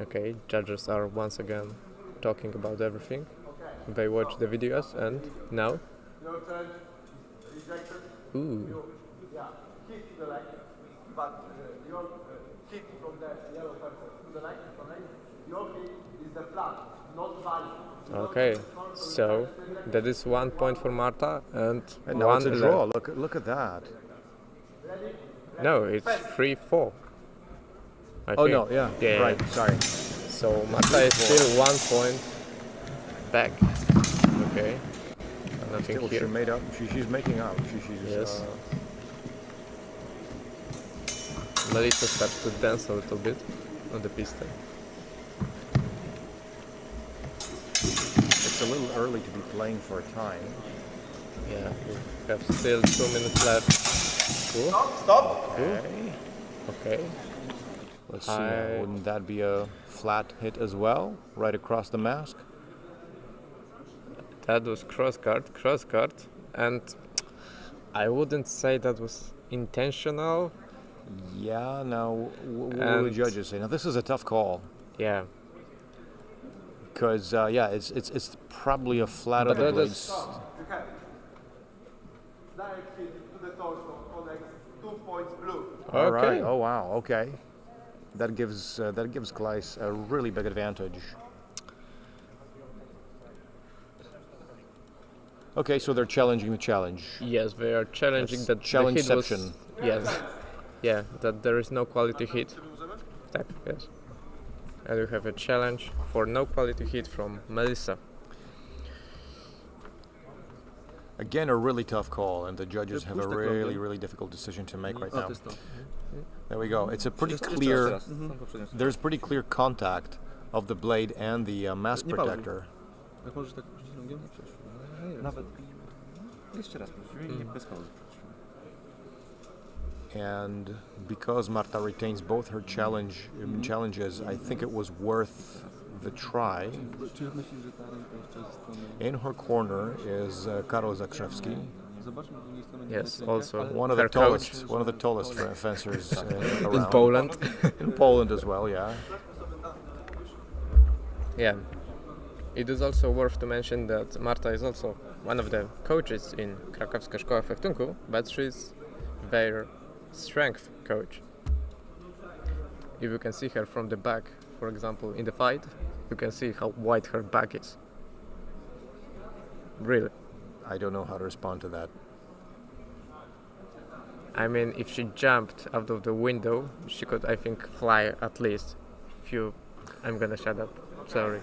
[SPEAKER 4] Okay, judges are once again talking about everything. They watch the videos and now.
[SPEAKER 6] Your turn. Rejected.
[SPEAKER 4] Ooh.
[SPEAKER 6] Yeah. Hit the leg. But your hit from the yellow fence to the leg. Your hit is the flat, not valid.
[SPEAKER 4] Okay, so that is 1 point for Marta and
[SPEAKER 5] And now
[SPEAKER 4] one
[SPEAKER 5] it's a draw. Look at that.
[SPEAKER 4] No, it's 3-4.
[SPEAKER 5] Oh no, yeah, right. Sorry.
[SPEAKER 4] So Marta is still 1 point back. Okay. Nothing
[SPEAKER 5] Still,
[SPEAKER 4] here.
[SPEAKER 5] she made up. She's making up. She's
[SPEAKER 4] Yes. Melissa starts to dance a little bit on the pista.
[SPEAKER 5] It's a little early to be playing for a time.
[SPEAKER 4] Yeah, we have still 2 minutes left. Cool.
[SPEAKER 6] Stop.
[SPEAKER 5] Okay.
[SPEAKER 4] Okay.
[SPEAKER 5] Let's see. Wouldn't that be a flat hit as well, right across the mask?
[SPEAKER 4] That was cross guard, and I wouldn't say that was intentional.
[SPEAKER 5] Yeah. Now, what will the judges say? Now, this is a tough call.
[SPEAKER 4] Yeah.
[SPEAKER 5] Because it's probably a flat of the blades.
[SPEAKER 6] Okay. Direct hit to the torso connects 2 points blue.
[SPEAKER 5] All right.
[SPEAKER 4] Okay.
[SPEAKER 5] Oh wow. Okay. That gives Gleis a really big advantage. Okay, so they're challenging the challenge.
[SPEAKER 4] Yes, they are challenging
[SPEAKER 5] That's
[SPEAKER 4] that
[SPEAKER 5] challenge-ception.
[SPEAKER 4] the hit was. Yes. Yeah, that there is no quality hit. Tak, yes. And we have a challenge for no quality hit from Melissa.
[SPEAKER 5] Again, a really tough call, and the judges have a really difficult decision to make right now. There we go. It's a pretty clear. There's pretty clear contact of the blade and the mask protector. And because Marta retains both her challenges, I think it was worth the try. In her corner is Karol Zakrzewski.
[SPEAKER 4] Yes, also
[SPEAKER 5] One of the tallest fencers around.
[SPEAKER 4] in Poland.
[SPEAKER 5] In Poland as well, yeah.
[SPEAKER 4] Yeah. It is also worth to mention that Marta is also one of the coaches in Krakowska Szkoła Fechtunku, but she's their strength coach. If you can see her from the back, for example, in the fight, you can see how wide her back is. Really.
[SPEAKER 5] I don't know how to respond to that.
[SPEAKER 4] I mean, if she jumped out of the window, she could, I think, fly at least. I'm gonna shut up. Sorry.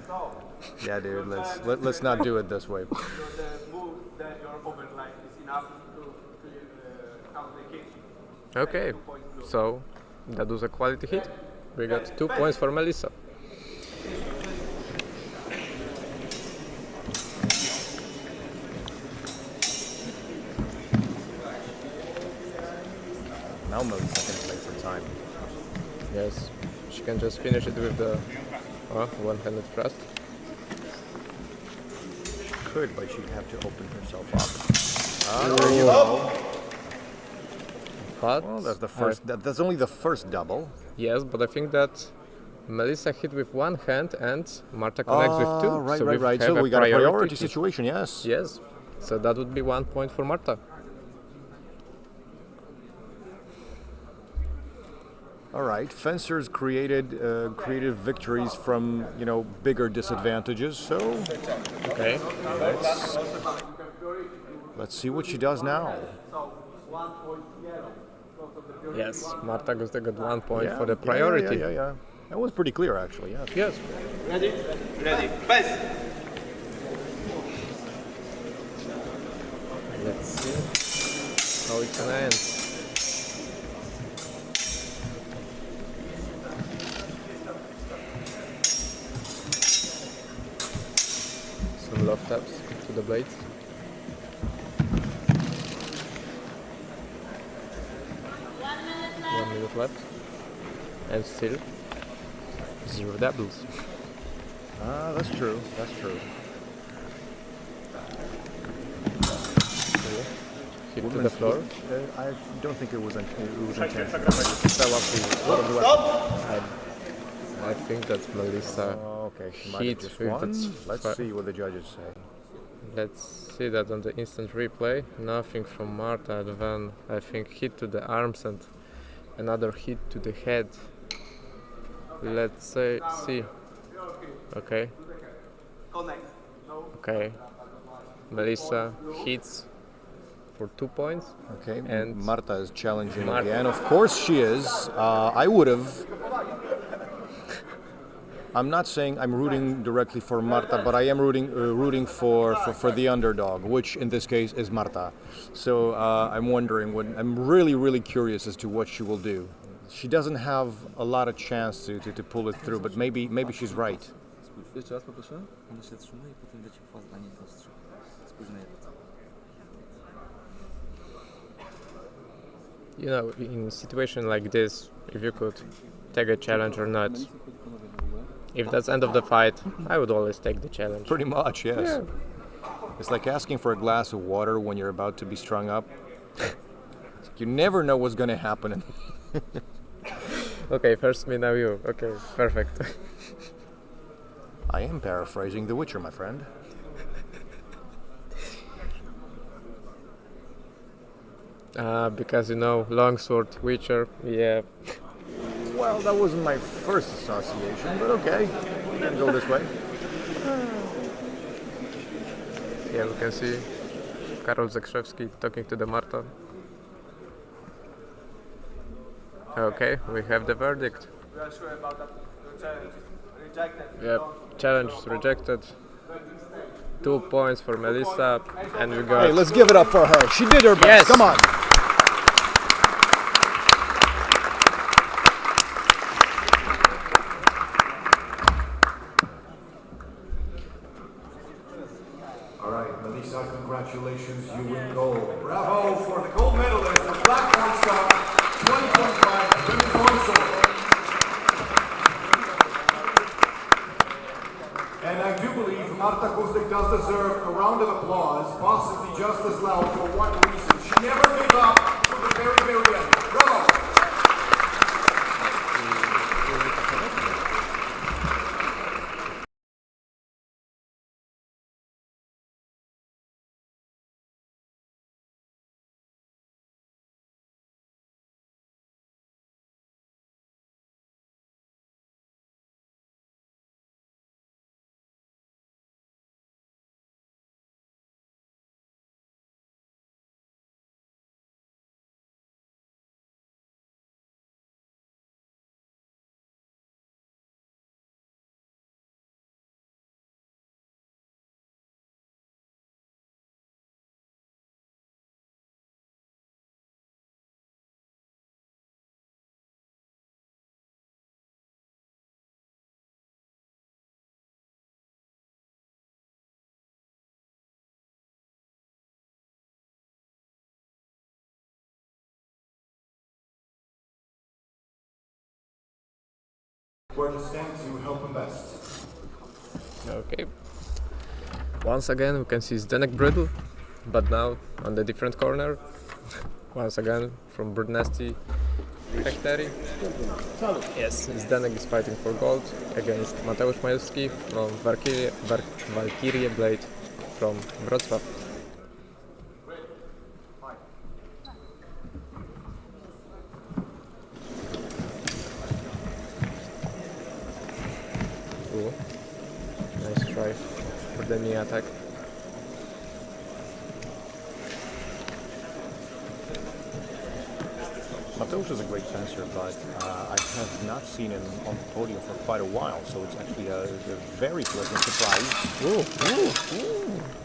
[SPEAKER 5] Yeah, dude. Let's not do it this way.
[SPEAKER 6] The move that your opponent like is enough to count the kick.
[SPEAKER 4] Okay, so that was a quality hit. We got 2 points for Melissa.
[SPEAKER 5] Now Melissa can play for time.
[SPEAKER 4] Yes, she can just finish it with the one-handed thrust.
[SPEAKER 5] Could, but she'd have to open herself up. There you go.
[SPEAKER 4] But
[SPEAKER 5] Well, that's the first. That's only the first double.
[SPEAKER 4] yes, but I think that Melissa hit with one hand and Marta connects with two.
[SPEAKER 5] Right.
[SPEAKER 4] have
[SPEAKER 5] So we got a priority
[SPEAKER 4] hit.
[SPEAKER 5] situation. Yes.
[SPEAKER 4] Yes, so that would be 1 point for Marta.
[SPEAKER 5] All right. Fencers created victories from bigger disadvantages. So
[SPEAKER 4] Okay.
[SPEAKER 5] let's see what she does now.
[SPEAKER 4] Yes, Marta got 1 point for the priority.
[SPEAKER 5] Yeah. That was pretty clear, actually. Yeah.
[SPEAKER 4] Yes.
[SPEAKER 6] Ready? Ready. Fence.
[SPEAKER 4] Let's see how it can end. Some love taps to the blades. minute left. And still 0 doubles.
[SPEAKER 5] That's true. That's true.
[SPEAKER 4] Hit to the floor.
[SPEAKER 5] I don't think it was intentional.
[SPEAKER 4] Fell off I think that Melissa
[SPEAKER 5] Okay, she might have
[SPEAKER 4] hit
[SPEAKER 5] just
[SPEAKER 4] with
[SPEAKER 5] won.
[SPEAKER 4] that
[SPEAKER 5] Let's see what the judges say.
[SPEAKER 4] Let's see that on the instant replay. Nothing from Marta, and then I think hit to the arms and another hit to the head. Let's see. Okay. Okay. Melissa hits for 2 points.
[SPEAKER 5] Okay,
[SPEAKER 4] And
[SPEAKER 5] Marta is challenging
[SPEAKER 4] Marta.
[SPEAKER 5] again. Of course she is. I would have. I'm not saying I'm rooting directly for Marta, but I am rooting for the underdog, which in this case is Marta. So I'm wondering, I'm really curious as to what she will do. She doesn't have a lot of chance to pull it through, but maybe she's right.
[SPEAKER 8] Jeszcze raz poproszę. On się zatrzyma i potem leci w Poznań i ostrze. Spóźnienie.
[SPEAKER 4] You know, in a situation like this, if you could take a challenge or not, if that's end of the fight, I would always take the challenge.
[SPEAKER 5] Pretty much, yes.
[SPEAKER 4] Yeah.
[SPEAKER 5] It's like asking for a glass of water when you're about to be strung up. You never know what's going to happen.
[SPEAKER 4] Okay, first me, now you. Okay, perfect.
[SPEAKER 5] I am paraphrasing The Witcher, my friend.
[SPEAKER 4] Because you know, longsword, Witcher, yeah.
[SPEAKER 5] Well, that wasn't my first association, but okay. We can go this way.
[SPEAKER 4] Yeah, we can see Karol Zakrzewski talking to the Marta. Okay, we have the verdict.
[SPEAKER 6] We are sure about that. The challenge is rejected.
[SPEAKER 4] Yep, challenge rejected. 2 points for Melissa, and we got...
[SPEAKER 5] Hey, let's give it up for her. She did her best.
[SPEAKER 4] Yes.
[SPEAKER 5] Come on.
[SPEAKER 3] All right, Melissa, congratulations, you win gold. Bravo for the gold medalist of Black Horns Cup 2025 Women's Longsword. And I do believe Marta Kustik does deserve a round of applause, possibly just as loud for one reason. She never gave up to the very end. Bravo! Where to stand to help him best.
[SPEAKER 4] Okay. Once again we can see Zdenek Bridle, but now on the different corner. Once again from Brudnesty Factory. Yes, Zdenek is fighting for gold against Mateusz Majewski from Valkyrie Blade from Wrocław. Ooh. Nice try for the knee attack.
[SPEAKER 5] Mateusz is a great fencer, but I have not seen him on the podium for quite a while, so it's actually a very pleasant surprise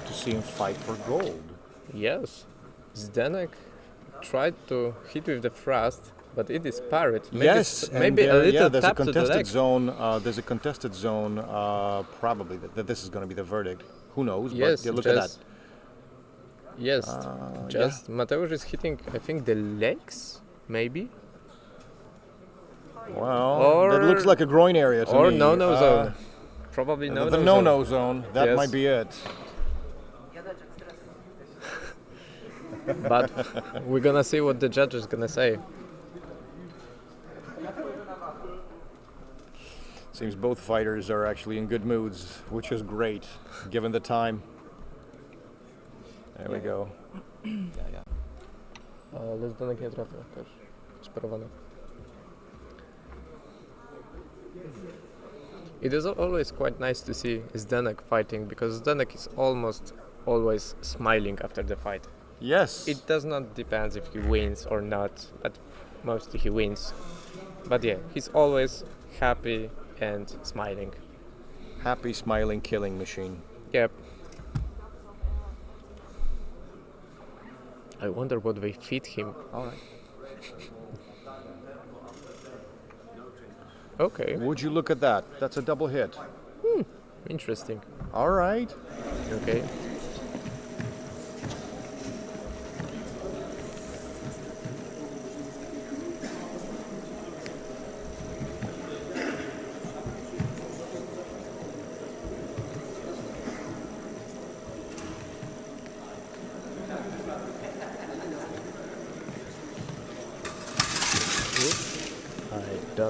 [SPEAKER 5] to see him fight for gold.
[SPEAKER 4] Yes, Zdenek tried to hit with the thrust, but it is parried. Maybe
[SPEAKER 5] Yes,
[SPEAKER 4] maybe
[SPEAKER 5] and,
[SPEAKER 4] a little
[SPEAKER 5] there's
[SPEAKER 4] tap
[SPEAKER 5] a
[SPEAKER 4] to the leg.
[SPEAKER 5] contested zone. There's a contested zone, probably that this is going to be the verdict. Who knows?
[SPEAKER 4] Yes,
[SPEAKER 5] but yeah, look at that.
[SPEAKER 4] Yes, just Mateusz is hitting, I think, the legs, maybe.
[SPEAKER 5] Well, that looks like a groin area to me.
[SPEAKER 4] Or no-no zone. Probably no-no
[SPEAKER 5] The
[SPEAKER 4] zone.
[SPEAKER 5] no-no zone. That
[SPEAKER 4] Yes.
[SPEAKER 5] might be it.
[SPEAKER 4] But we're gonna see what the judge is gonna say.
[SPEAKER 5] Seems both fighters are actually in good moods, which is great, given the time. There we go.
[SPEAKER 4] Ale Zdenek nie trafił też. Sparowany. It is always quite nice to see Zdenek fighting, because Zdenek is almost always smiling after the fight.
[SPEAKER 5] Yes.
[SPEAKER 4] It does not depend if he wins or not, but mostly he wins. But yeah, he's always happy and smiling.
[SPEAKER 5] Happy, smiling, killing machine.
[SPEAKER 4] Yep. I wonder what they feed him.
[SPEAKER 5] All right.
[SPEAKER 4] Okay,
[SPEAKER 5] Would you look at that? That's a double hit.
[SPEAKER 4] interesting.
[SPEAKER 5] All right.
[SPEAKER 4] Okay.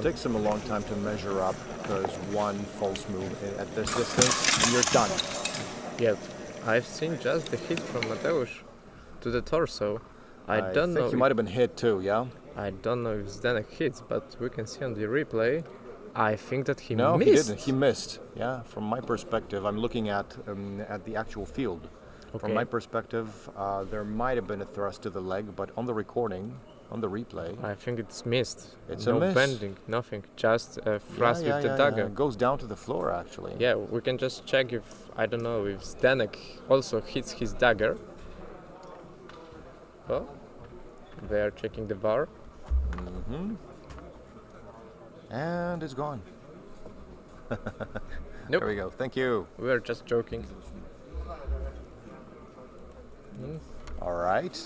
[SPEAKER 5] Takes him a long time to measure up, because one false move at this distance, and you're done.
[SPEAKER 4] Yep. I've seen just the hit from Mateusz to the torso. I don't know.
[SPEAKER 5] think he might have been hit too, yeah?
[SPEAKER 4] I don't know if Zdenek hits, but we can see on the replay. I think that he
[SPEAKER 5] No,
[SPEAKER 4] missed.
[SPEAKER 5] he didn't. He missed. Yeah, from my perspective, I'm looking at the actual field.
[SPEAKER 4] Okay.
[SPEAKER 5] From my perspective, there might have been a thrust to the leg, but on the recording, on the replay,
[SPEAKER 4] I think it's missed.
[SPEAKER 5] It's
[SPEAKER 4] no
[SPEAKER 5] a miss.
[SPEAKER 4] bending, nothing. Just a thrust with the dagger.
[SPEAKER 5] It goes down to the floor, actually.
[SPEAKER 4] Yeah, we can just check if, I don't know, if Zdenek also hits his dagger. Oh, they are checking the VAR.
[SPEAKER 5] Mm-hmm. And it's gone.
[SPEAKER 4] Nope.
[SPEAKER 5] There we go. Thank you.
[SPEAKER 4] We are just joking.
[SPEAKER 5] All right.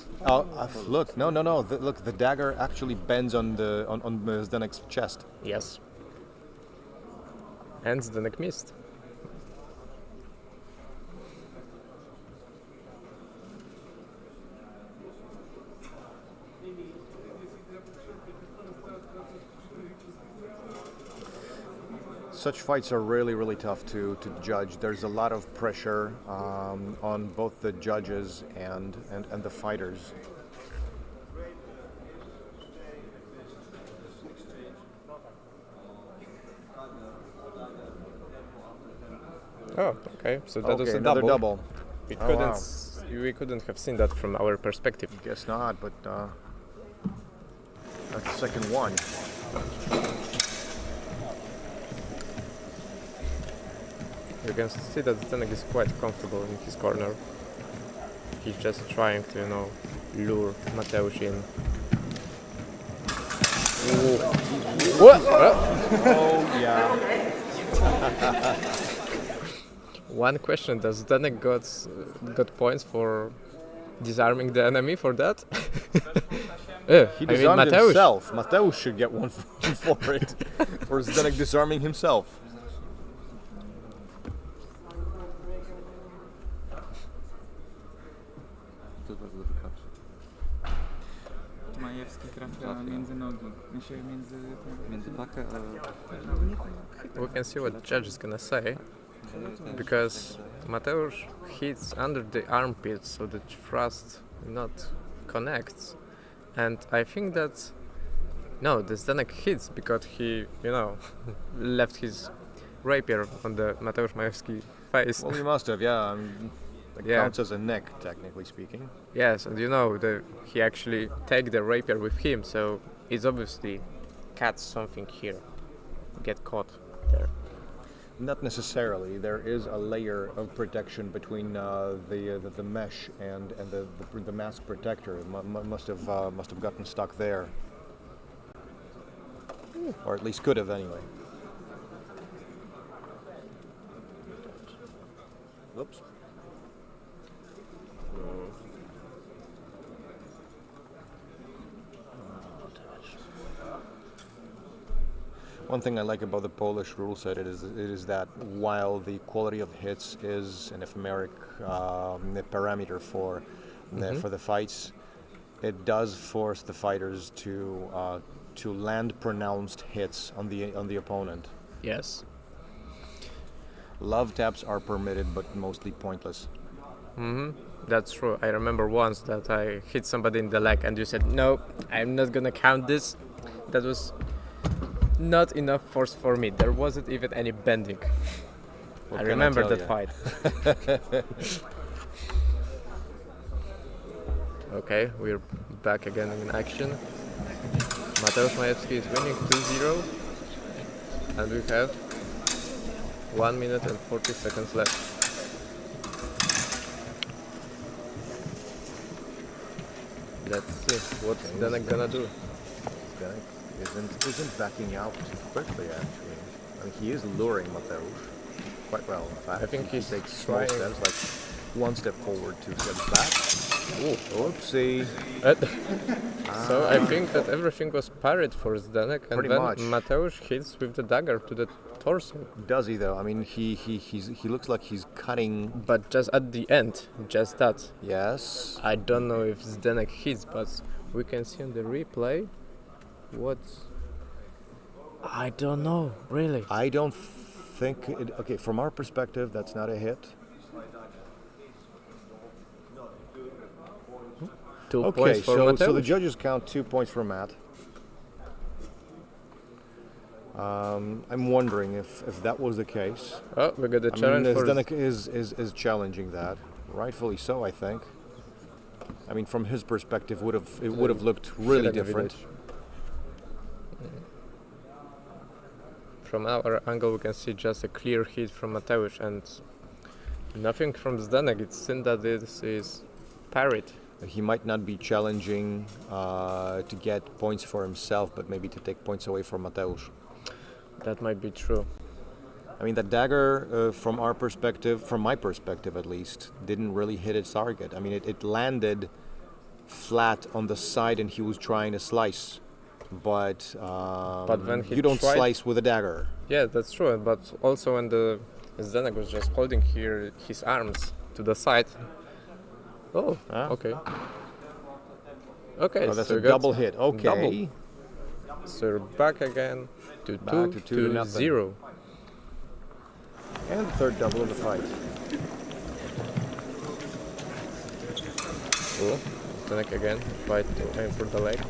[SPEAKER 5] Look, no. Look, the dagger actually bends on Zdenek's chest.
[SPEAKER 4] Yes. And Zdenek missed.
[SPEAKER 5] Such fights are really, really tough to judge. There's a lot of pressure on both the judges and the fighters.
[SPEAKER 4] Oh, okay. So that was a
[SPEAKER 5] another double.
[SPEAKER 4] We
[SPEAKER 5] Oh,
[SPEAKER 4] couldn't.
[SPEAKER 5] wow.
[SPEAKER 4] We couldn't have seen that from our perspective.
[SPEAKER 5] Guess not, but that's the second one.
[SPEAKER 4] You can see that Zdenek is quite comfortable in his corner. He's just trying to, lure Mateusz in. What?
[SPEAKER 5] Oh yeah.
[SPEAKER 4] One question: does Zdenek got points for disarming the enemy for that?
[SPEAKER 5] He disarmed himself. Mateusz should get one for it. For Zdenek disarming himself.
[SPEAKER 7] Majewski trafia między nogi.
[SPEAKER 8] Między pakę
[SPEAKER 4] We can see what the judge is gonna say, because Mateusz hits under the armpit, so the thrust not connects, and I think that the Zdenek hits because he, left his rapier on the Mateusz Majewski face.
[SPEAKER 5] Well, he must have, yeah. That
[SPEAKER 4] Yeah.
[SPEAKER 5] counts as a neck, technically speaking.
[SPEAKER 4] Yes, and he actually take the rapier with him, so it's obviously catch something here, get caught there.
[SPEAKER 5] Not necessarily. There is a layer of protection between the mesh and the mask protector. Must have gotten stuck there, or at least could have anyway. Whoops. One thing I like about the Polish rule set is that while the quality of hits is an ephemeric parameter for the fights, it does force the fighters to land pronounced hits on the opponent.
[SPEAKER 4] Yes.
[SPEAKER 5] Love taps are permitted, but mostly pointless.
[SPEAKER 4] That's true. I remember once that I hit somebody in the leg and you said, no, I'm not gonna count this. That was not enough force for me. There wasn't even any bending. I remember that fight. Okay, we're back again in action. Mateusz Majewski is winning 2-0. And we have 1 minute and 40 seconds left. Let's see what Zdenek gonna do.
[SPEAKER 5] Zdenek isn't backing out too quickly, actually. I mean, he is luring Mateusz quite well. In fact,
[SPEAKER 4] I think
[SPEAKER 5] he
[SPEAKER 4] he's
[SPEAKER 5] takes small
[SPEAKER 4] trying.
[SPEAKER 5] steps, like 1 step forward, 2 steps back. Oh, oopsie.
[SPEAKER 4] So I think that everything was parried for Zdenek, and
[SPEAKER 5] Pretty
[SPEAKER 4] then
[SPEAKER 5] much.
[SPEAKER 4] Mateusz hits with the dagger to the torso.
[SPEAKER 5] Does he though? I mean, he looks like he's cutting.
[SPEAKER 4] But just at the end, just that.
[SPEAKER 5] Yes.
[SPEAKER 4] I don't know if Zdenek hits, but we can see on the replay what. I don't know, really.
[SPEAKER 5] I don't think. Okay, from our perspective, that's not a hit.
[SPEAKER 4] 2
[SPEAKER 5] Okay,
[SPEAKER 4] points for Mateusz.
[SPEAKER 5] so the judges count 2 points for Matt. I'm wondering if that was the case.
[SPEAKER 4] Oh, we got a
[SPEAKER 5] I
[SPEAKER 4] challenge
[SPEAKER 5] mean,
[SPEAKER 4] for
[SPEAKER 5] Zdenek is challenging that, rightfully so, I think. I mean, from his perspective, it would have looked really different.
[SPEAKER 4] From our angle, we can see just a clear hit from Mateusz and nothing from Zdenek. It's seen that this is parried.
[SPEAKER 5] He might not be challenging to get points for himself, but maybe to take points away from Mateusz.
[SPEAKER 4] That might be true.
[SPEAKER 5] I mean, that dagger, from our perspective, from my perspective at least, didn't really hit its target. I mean, it landed flat on the side and he was trying to slice. But
[SPEAKER 4] when he
[SPEAKER 5] you don't
[SPEAKER 4] tried-
[SPEAKER 5] slice with a dagger.
[SPEAKER 4] Yeah, that's true. But also when the Zdenek was just holding here his arms to the side. Oh, okay. Okay,
[SPEAKER 5] Oh, that's
[SPEAKER 4] so
[SPEAKER 5] a
[SPEAKER 4] we got
[SPEAKER 5] double hit. Okay.
[SPEAKER 4] double. So we're back again to
[SPEAKER 5] Back to 2-0.
[SPEAKER 4] 0.
[SPEAKER 5] And the third double of the fight.
[SPEAKER 4] Cool. Zdenek again, tried to aim for the leg.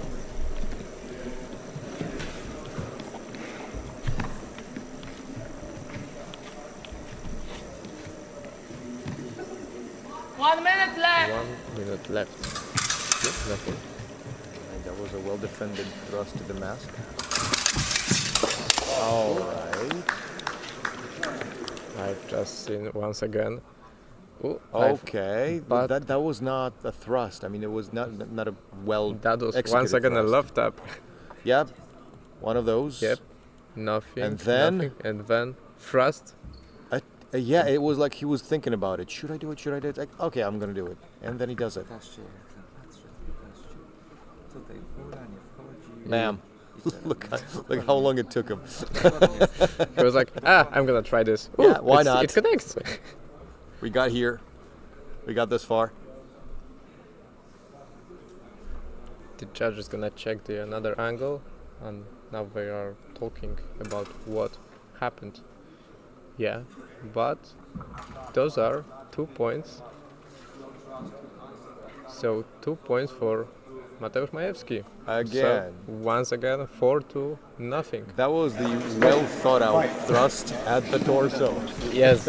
[SPEAKER 1] One minute left.
[SPEAKER 4] 1 minute left. Yep, nothing.
[SPEAKER 5] And that was a well-defended thrust to the mask. All right.
[SPEAKER 4] I've just seen once again. Ooh,
[SPEAKER 5] Okay,
[SPEAKER 4] but-
[SPEAKER 5] that was not a thrust. I mean, it was not a well.
[SPEAKER 4] That was
[SPEAKER 5] executed
[SPEAKER 4] once again
[SPEAKER 5] thrust.
[SPEAKER 4] a love tap.
[SPEAKER 5] Yep, one of those.
[SPEAKER 4] Yep. Nothing.
[SPEAKER 5] And then-
[SPEAKER 4] nothing, and then thrust.
[SPEAKER 5] Yeah, it was like he was thinking about it. Should I do it? Should I do it? Like, okay, I'm gonna do it, and then he does it. Ma'am, look how long it took him.
[SPEAKER 4] He was like, I'm gonna try this. Ooh,
[SPEAKER 5] Yeah, why not?
[SPEAKER 4] It connects.
[SPEAKER 5] We got here. We got this far.
[SPEAKER 4] The judge is gonna check the another angle, and now they are talking about what happened. Yeah, but those are 2 points. So 2 points for Mateusz Majewski.
[SPEAKER 5] Again.
[SPEAKER 4] So once again, 4-0.
[SPEAKER 5] That was the well thought out thrust at the torso.
[SPEAKER 4] Yes.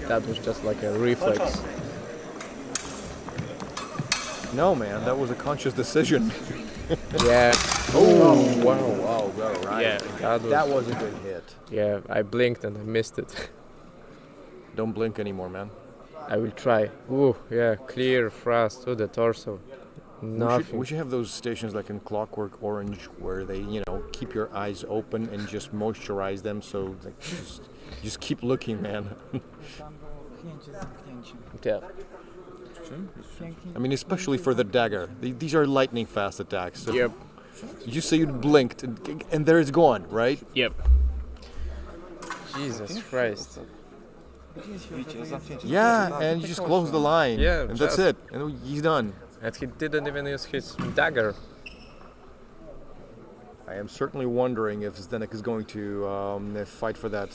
[SPEAKER 4] That was just like a reflex.
[SPEAKER 5] No, man, that was a conscious decision.
[SPEAKER 4] Yeah.
[SPEAKER 5] Oh, wow, right.
[SPEAKER 4] Yeah,
[SPEAKER 5] That was a good hit.
[SPEAKER 4] Yeah, I blinked and I missed it.
[SPEAKER 5] Don't blink anymore, man.
[SPEAKER 4] I will try. Ooh, yeah, clear thrust to the torso. Nothing.
[SPEAKER 5] We should have those stations like in Clockwork Orange where they, keep your eyes open and just moisturize them. So like, just keep looking, man.
[SPEAKER 7] Zamknięcie, zamknięcie.
[SPEAKER 4] Yeah.
[SPEAKER 5] I mean, especially for the dagger. These are lightning fast attacks. So
[SPEAKER 4] Yep.
[SPEAKER 5] you say you blinked, and there it's gone, right?
[SPEAKER 4] Yep. Jesus Christ.
[SPEAKER 5] Yeah, and you just close the line.
[SPEAKER 4] Yeah,
[SPEAKER 5] and that's
[SPEAKER 4] just-
[SPEAKER 5] it. And he's done.
[SPEAKER 4] And he didn't even use his dagger.
[SPEAKER 5] I am certainly wondering if Zdenek is going to fight for that.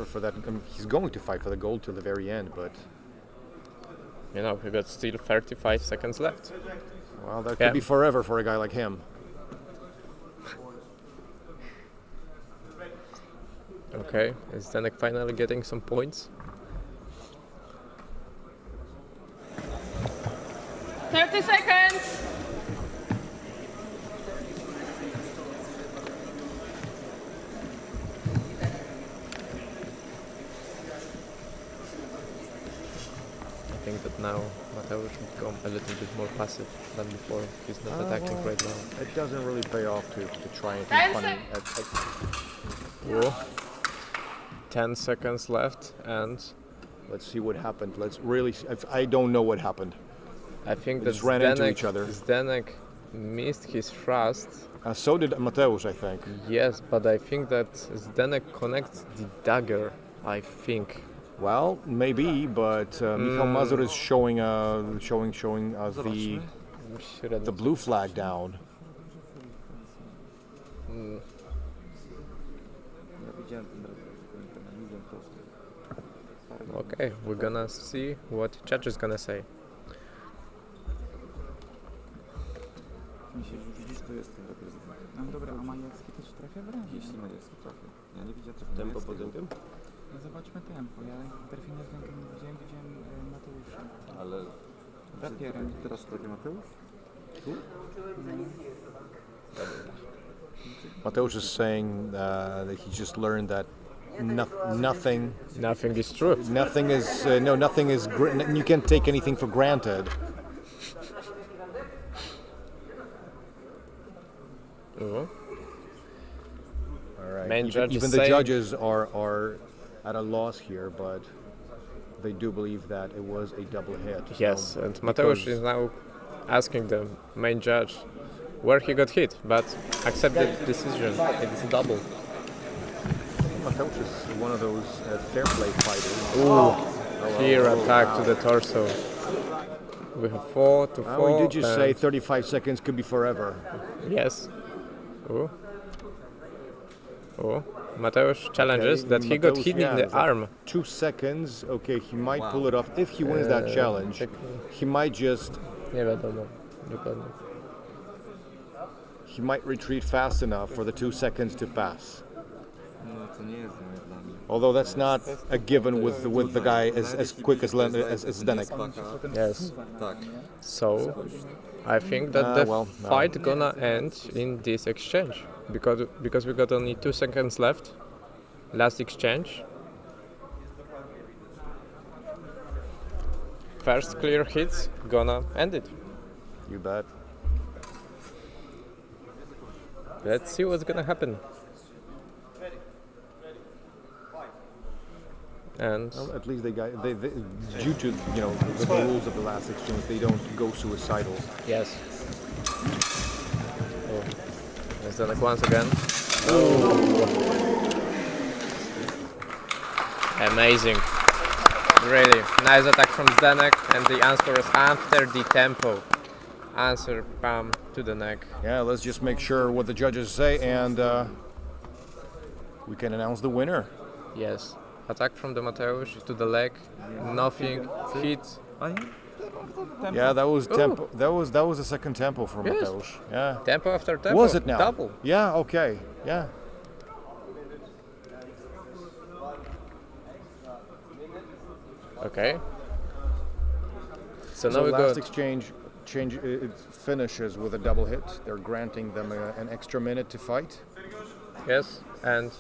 [SPEAKER 5] For that, he's going to fight for the gold till the very end. But
[SPEAKER 4] You know, he got still 35 seconds left.
[SPEAKER 5] well, that
[SPEAKER 4] Yeah.
[SPEAKER 5] could be forever for a guy like him.
[SPEAKER 4] Okay, is Zdenek finally getting some points?
[SPEAKER 9] 30 seconds.
[SPEAKER 4] I think that now Mateusz should become a little bit more passive than before. He's not attacking
[SPEAKER 5] well,
[SPEAKER 4] right now.
[SPEAKER 5] It doesn't really pay off to try anything
[SPEAKER 9] Ten
[SPEAKER 5] funny.
[SPEAKER 4] Whoa. 10 seconds left, and
[SPEAKER 5] Let's see what happened. Let's really. I don't know what happened.
[SPEAKER 4] I think
[SPEAKER 5] They
[SPEAKER 4] that
[SPEAKER 5] just ran into each other.
[SPEAKER 4] Zdenek missed his thrust.
[SPEAKER 5] So did Mateusz, I think.
[SPEAKER 4] Yes, but I think that Zdenek connects the dagger. I think.
[SPEAKER 5] Well, maybe, but Michał Mazur is showing us the blue flag down.
[SPEAKER 4] Okay, we're gonna see what judge is gonna say.
[SPEAKER 7] Myślisz, że widzisz, to jest ten reprezentant. No dobra, a Majewski też trafia w razie.
[SPEAKER 10] Jeśli Majewski trafia. Ja nie widziałem trafienia. Tempo po tym?
[SPEAKER 7] No zobaczmy tempo. Ja trafienia z ręką nie widziałem Mateusza.
[SPEAKER 10] Ale...
[SPEAKER 7] Rapierem.
[SPEAKER 10] Teraz trafia Mateusz?
[SPEAKER 5] Mateusz is saying that he just learned that nothing
[SPEAKER 4] is true.
[SPEAKER 5] Nothing is nothing is. You can't take anything for granted.
[SPEAKER 4] Ooh.
[SPEAKER 5] All right.
[SPEAKER 4] Main judge
[SPEAKER 5] even
[SPEAKER 4] is
[SPEAKER 5] the
[SPEAKER 4] saying-
[SPEAKER 5] judges are at a loss here, but they do believe that it was a double hit.
[SPEAKER 4] Yes,
[SPEAKER 5] Now,
[SPEAKER 4] and Mateusz
[SPEAKER 5] because-
[SPEAKER 4] is now asking the main judge where he got hit, but accepted decision. It is a double.
[SPEAKER 5] Mateusz is one of those fair play fighters.
[SPEAKER 4] Here attack to the torso. We have 4 to 4.
[SPEAKER 5] We did just
[SPEAKER 4] and-
[SPEAKER 5] say 35 seconds could be forever.
[SPEAKER 4] Yes. Ooh. Oh, Mateusz challenges
[SPEAKER 5] Okay,
[SPEAKER 4] that he got
[SPEAKER 5] Mateusz,
[SPEAKER 4] hit in
[SPEAKER 5] yeah,
[SPEAKER 4] the
[SPEAKER 5] that-
[SPEAKER 4] arm.
[SPEAKER 5] 2 seconds. Okay, he might pull it off if he wins that challenge. He might just.
[SPEAKER 4] Nie wiadomo. Dokładnie.
[SPEAKER 5] He might retreat fast enough for the 2 seconds to pass.
[SPEAKER 10] No to nie jest dla mnie.
[SPEAKER 5] Although that's not a given with the guy as quick as Zdenek.
[SPEAKER 4] Yes.
[SPEAKER 10] Tak.
[SPEAKER 4] So, I think that the
[SPEAKER 5] well, no.
[SPEAKER 4] fight gonna end in this exchange because we got only 2 seconds left. Last exchange. First clear hits gonna end it.
[SPEAKER 5] You bet.
[SPEAKER 4] Let's see what's gonna happen. And
[SPEAKER 5] Well, at least they due to the rules of the last exchange, they don't go suicidal.
[SPEAKER 4] yes. Oh. Zdenek once again. Amazing. Really nice attack from Zdenek, and the answer is after the tempo. Answer palm to the neck.
[SPEAKER 5] Yeah, let's just make sure what the judges say, and we can announce the winner.
[SPEAKER 4] Yes. Attack from the Mateusz to the leg. Nothing. Hit.
[SPEAKER 5] Yeah, that was
[SPEAKER 4] Oh.
[SPEAKER 5] tempo. That was the second tempo for
[SPEAKER 4] Yes.
[SPEAKER 5] Mateusz. Yeah.
[SPEAKER 4] Tempo after tempo.
[SPEAKER 5] Was it now?
[SPEAKER 4] Double.
[SPEAKER 5] Yeah. Okay. Yeah.
[SPEAKER 4] Okay. So
[SPEAKER 5] So
[SPEAKER 4] now we
[SPEAKER 5] last
[SPEAKER 4] got
[SPEAKER 5] exchange it finishes with a double hit. They're granting them an extra minute to fight.
[SPEAKER 4] yes and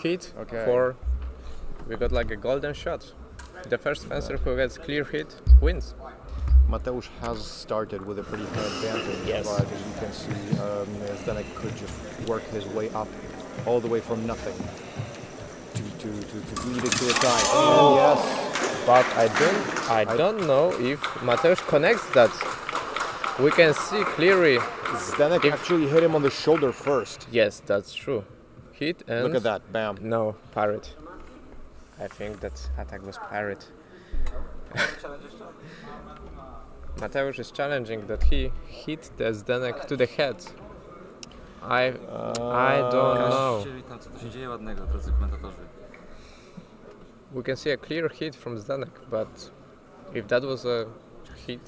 [SPEAKER 4] hit
[SPEAKER 5] Okay.
[SPEAKER 4] for. We got like a golden shot. The first fencer who gets clear hit wins.
[SPEAKER 5] Mateusz has started with a pretty high advantage,
[SPEAKER 4] Yes.
[SPEAKER 5] but as you can see, Zdenek could just work his way up all the way from nothing to lead it to a tie. And yes,
[SPEAKER 4] but I don't know if Mateusz connects that. We can see clearly.
[SPEAKER 5] Zdenek actually hit him on the shoulder first.
[SPEAKER 4] Yes, that's true. Hit and...
[SPEAKER 5] Look at that, bam.
[SPEAKER 4] No, parrot. I think that attack was parrot. Mateusz is challenging that he hit the Zdenek to the head. I don't know.
[SPEAKER 10] Co tu się dzieje ładnego, drodzy komentatorzy?
[SPEAKER 4] We can see a clear hit from Zdenek, but if that was a hit...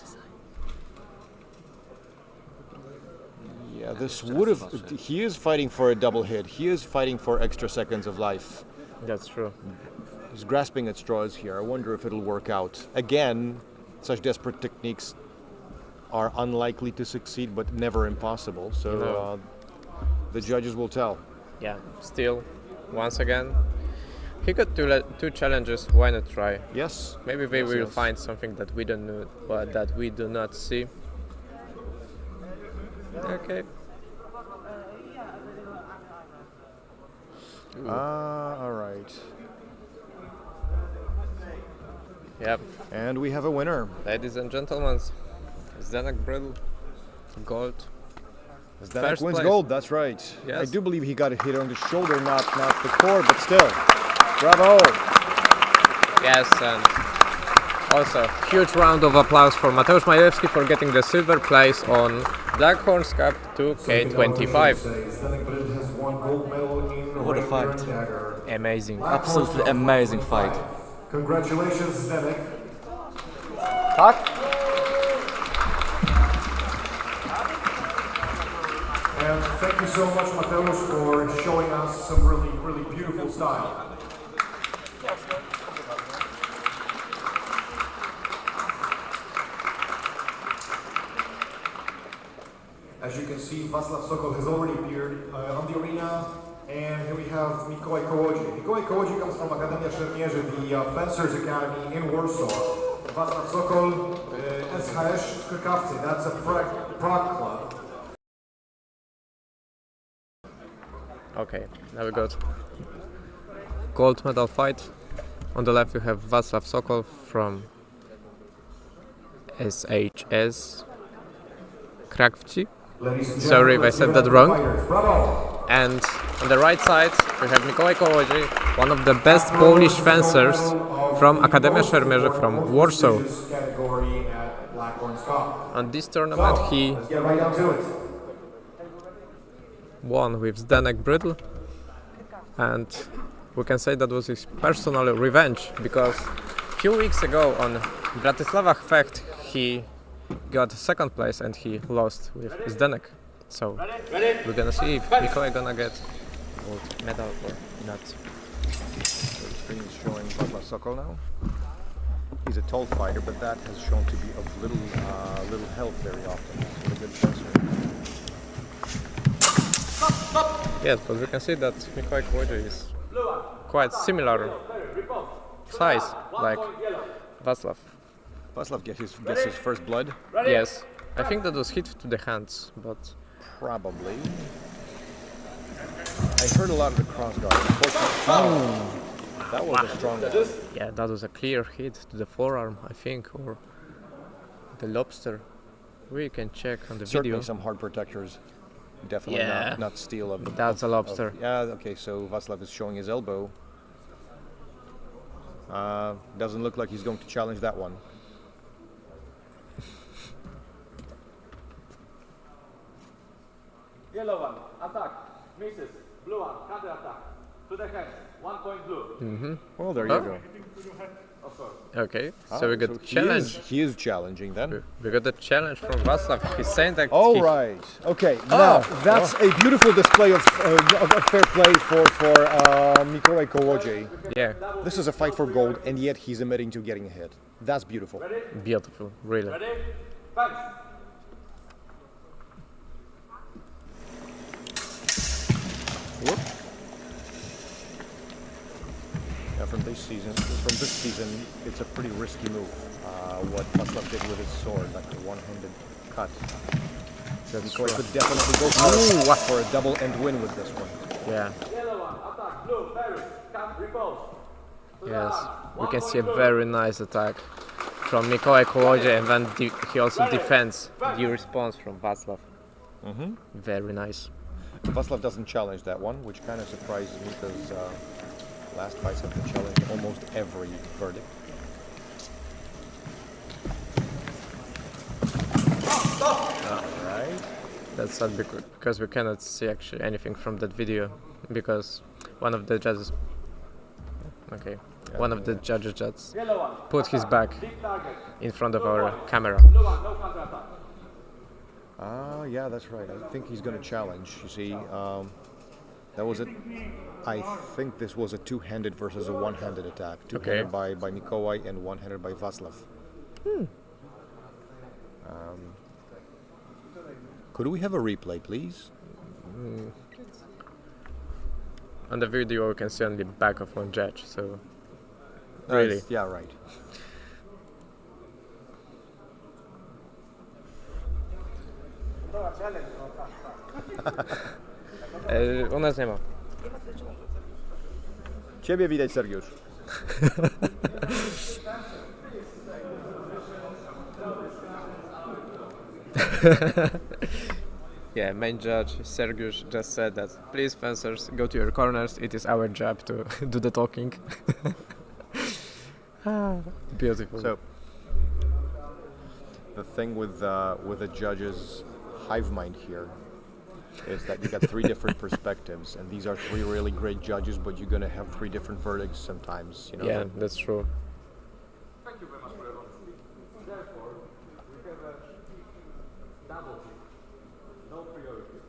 [SPEAKER 5] Yeah, this would have... He is fighting for a double hit. He is fighting for extra seconds of life.
[SPEAKER 4] That's true.
[SPEAKER 5] He's grasping at straws here. I wonder if it'll work out. Again, such desperate techniques are unlikely to succeed, but never impossible. So the judges will tell.
[SPEAKER 4] Yeah, still, once again, he got two challenges. Why not try?
[SPEAKER 5] Yes.
[SPEAKER 4] Maybe we will find something that we don't know, but that we do not see. Okay.
[SPEAKER 5] All right.
[SPEAKER 4] Yep.
[SPEAKER 5] And we have a winner.
[SPEAKER 4] Ladies and gentlemen, Zdenek Bryl, gold.
[SPEAKER 5] Zdenek wins gold, that's right.
[SPEAKER 4] Yes.
[SPEAKER 5] I do believe he got a hit on the shoulder, not the core, but still. Bravo!
[SPEAKER 4] Yes, and also huge round of applause for Mateusz Majewski for getting the silver place on Black Horns Cup 2K25.
[SPEAKER 10] What a fight.
[SPEAKER 4] Amazing.
[SPEAKER 10] Absolutely amazing fight.
[SPEAKER 3] Congratulations, Zdenek.
[SPEAKER 5] Tak?
[SPEAKER 3] And thank you so much, Mateusz, for showing us some really, really beautiful style. As you can see, Václav Sokol has already appeared on the arena, and here we have Mikołaj Kołodziej. Mikołaj Kołodziej comes from Akademia Szermierzy, the Fencers Academy in Warsaw. Václav Sokol, SHS Krakowcy, that's a Prague club.
[SPEAKER 4] Okay, now we got gold medal fight. On the left you have Václav Sokol from SHS Krakowcy. Sorry if I said that wrong. And on the right side we have Mikołaj Kołodziej, one of the best Polish fencers from Akademia Szermierzy from Warsaw. On this tournament he won with Zdenek Bryl, and we can say that was his personal revenge, because a few weeks ago on Bratislava Fecht he got second place and he lost with Zdenek. So we're gonna see if Mikołaj gonna get gold medal or not.
[SPEAKER 5] The screen is showing Václav Sokol now. He's a tall fighter, but that has shown to be of little help very often. He's a good fencer.
[SPEAKER 4] Yes, but we can see that Mikołaj Kołodziej is quite similar size like Václav.
[SPEAKER 5] Václav gets his first blood?
[SPEAKER 4] Yes, I think that was hit to the hands, but...
[SPEAKER 5] Probably. I heard a lot of the crossguard. Unfortunately, that was a strong one.
[SPEAKER 4] Yeah, that was a clear hit to the forearm, I think, or the lobster. We can check on the
[SPEAKER 5] Certainly
[SPEAKER 4] video.
[SPEAKER 5] some hard protectors. Definitely not steel of...
[SPEAKER 4] That's a lobster.
[SPEAKER 5] Okay, so Václav is showing his elbow. Doesn't look like he's going to challenge that one.
[SPEAKER 6] Yellow one, attack, misses. Blue one, counter attack. To the hands, 1 point blue.
[SPEAKER 5] Well, there you go.
[SPEAKER 6] Of course.
[SPEAKER 4] Okay, so we got
[SPEAKER 5] So
[SPEAKER 4] challenge.
[SPEAKER 5] He is challenging then.
[SPEAKER 4] We got the challenge from Václav. He's saying that
[SPEAKER 5] All right. Okay. Now that's a beautiful display of fair play for Mikołaj Kołodziej.
[SPEAKER 4] Yeah,
[SPEAKER 5] This is a fight for gold, and yet he's admitting to getting a hit. That's beautiful.
[SPEAKER 4] beautiful, really.
[SPEAKER 6] Ready? Thanks.
[SPEAKER 5] Whoop. Yeah, from this season, it's a pretty risky move. What Václav did with his sword, like a one-handed cut. Mikołaj could definitely go for a double end win with this one.
[SPEAKER 4] Yeah.
[SPEAKER 6] Yellow one, attack, blue, Paris, come, repose.
[SPEAKER 4] Yes. We can see a very nice attack from Mikołaj Kołodziej, and then he also defends the response from Václav. Very nice.
[SPEAKER 5] Václav doesn't challenge that one, which kind of surprises me because last fights have been challenged almost every verdict. Alright.
[SPEAKER 4] That's sad because we cannot see actually anything from that video because one of the judges. Okay. One of the judges just put his back in front of our camera.
[SPEAKER 5] Yeah, that's right. I think he's going to challenge. You see, that was it. I think this was a two-handed versus a one-handed attack. Two-handed by Mikołaj and one-handed by Václav. Could we have a replay, please?
[SPEAKER 4] On the video, we can see only back of one judge. So really,
[SPEAKER 5] yeah, right.
[SPEAKER 4] U nas nie ma.
[SPEAKER 5] Ciebie widać, Sergiusz.
[SPEAKER 4] Yeah, main judge Sergiusz just said that please fencers go to your corners, it is our job to do the talking. Beautiful.
[SPEAKER 5] So the thing with the judges' hive mind here is that you got three different perspectives, and these are three really great judges, but you're gonna have three different verdicts sometimes, you know.
[SPEAKER 4] Yeah, that's true.
[SPEAKER 6] Thank you very much for your honesty. Therefore, we have a double kick, no priority,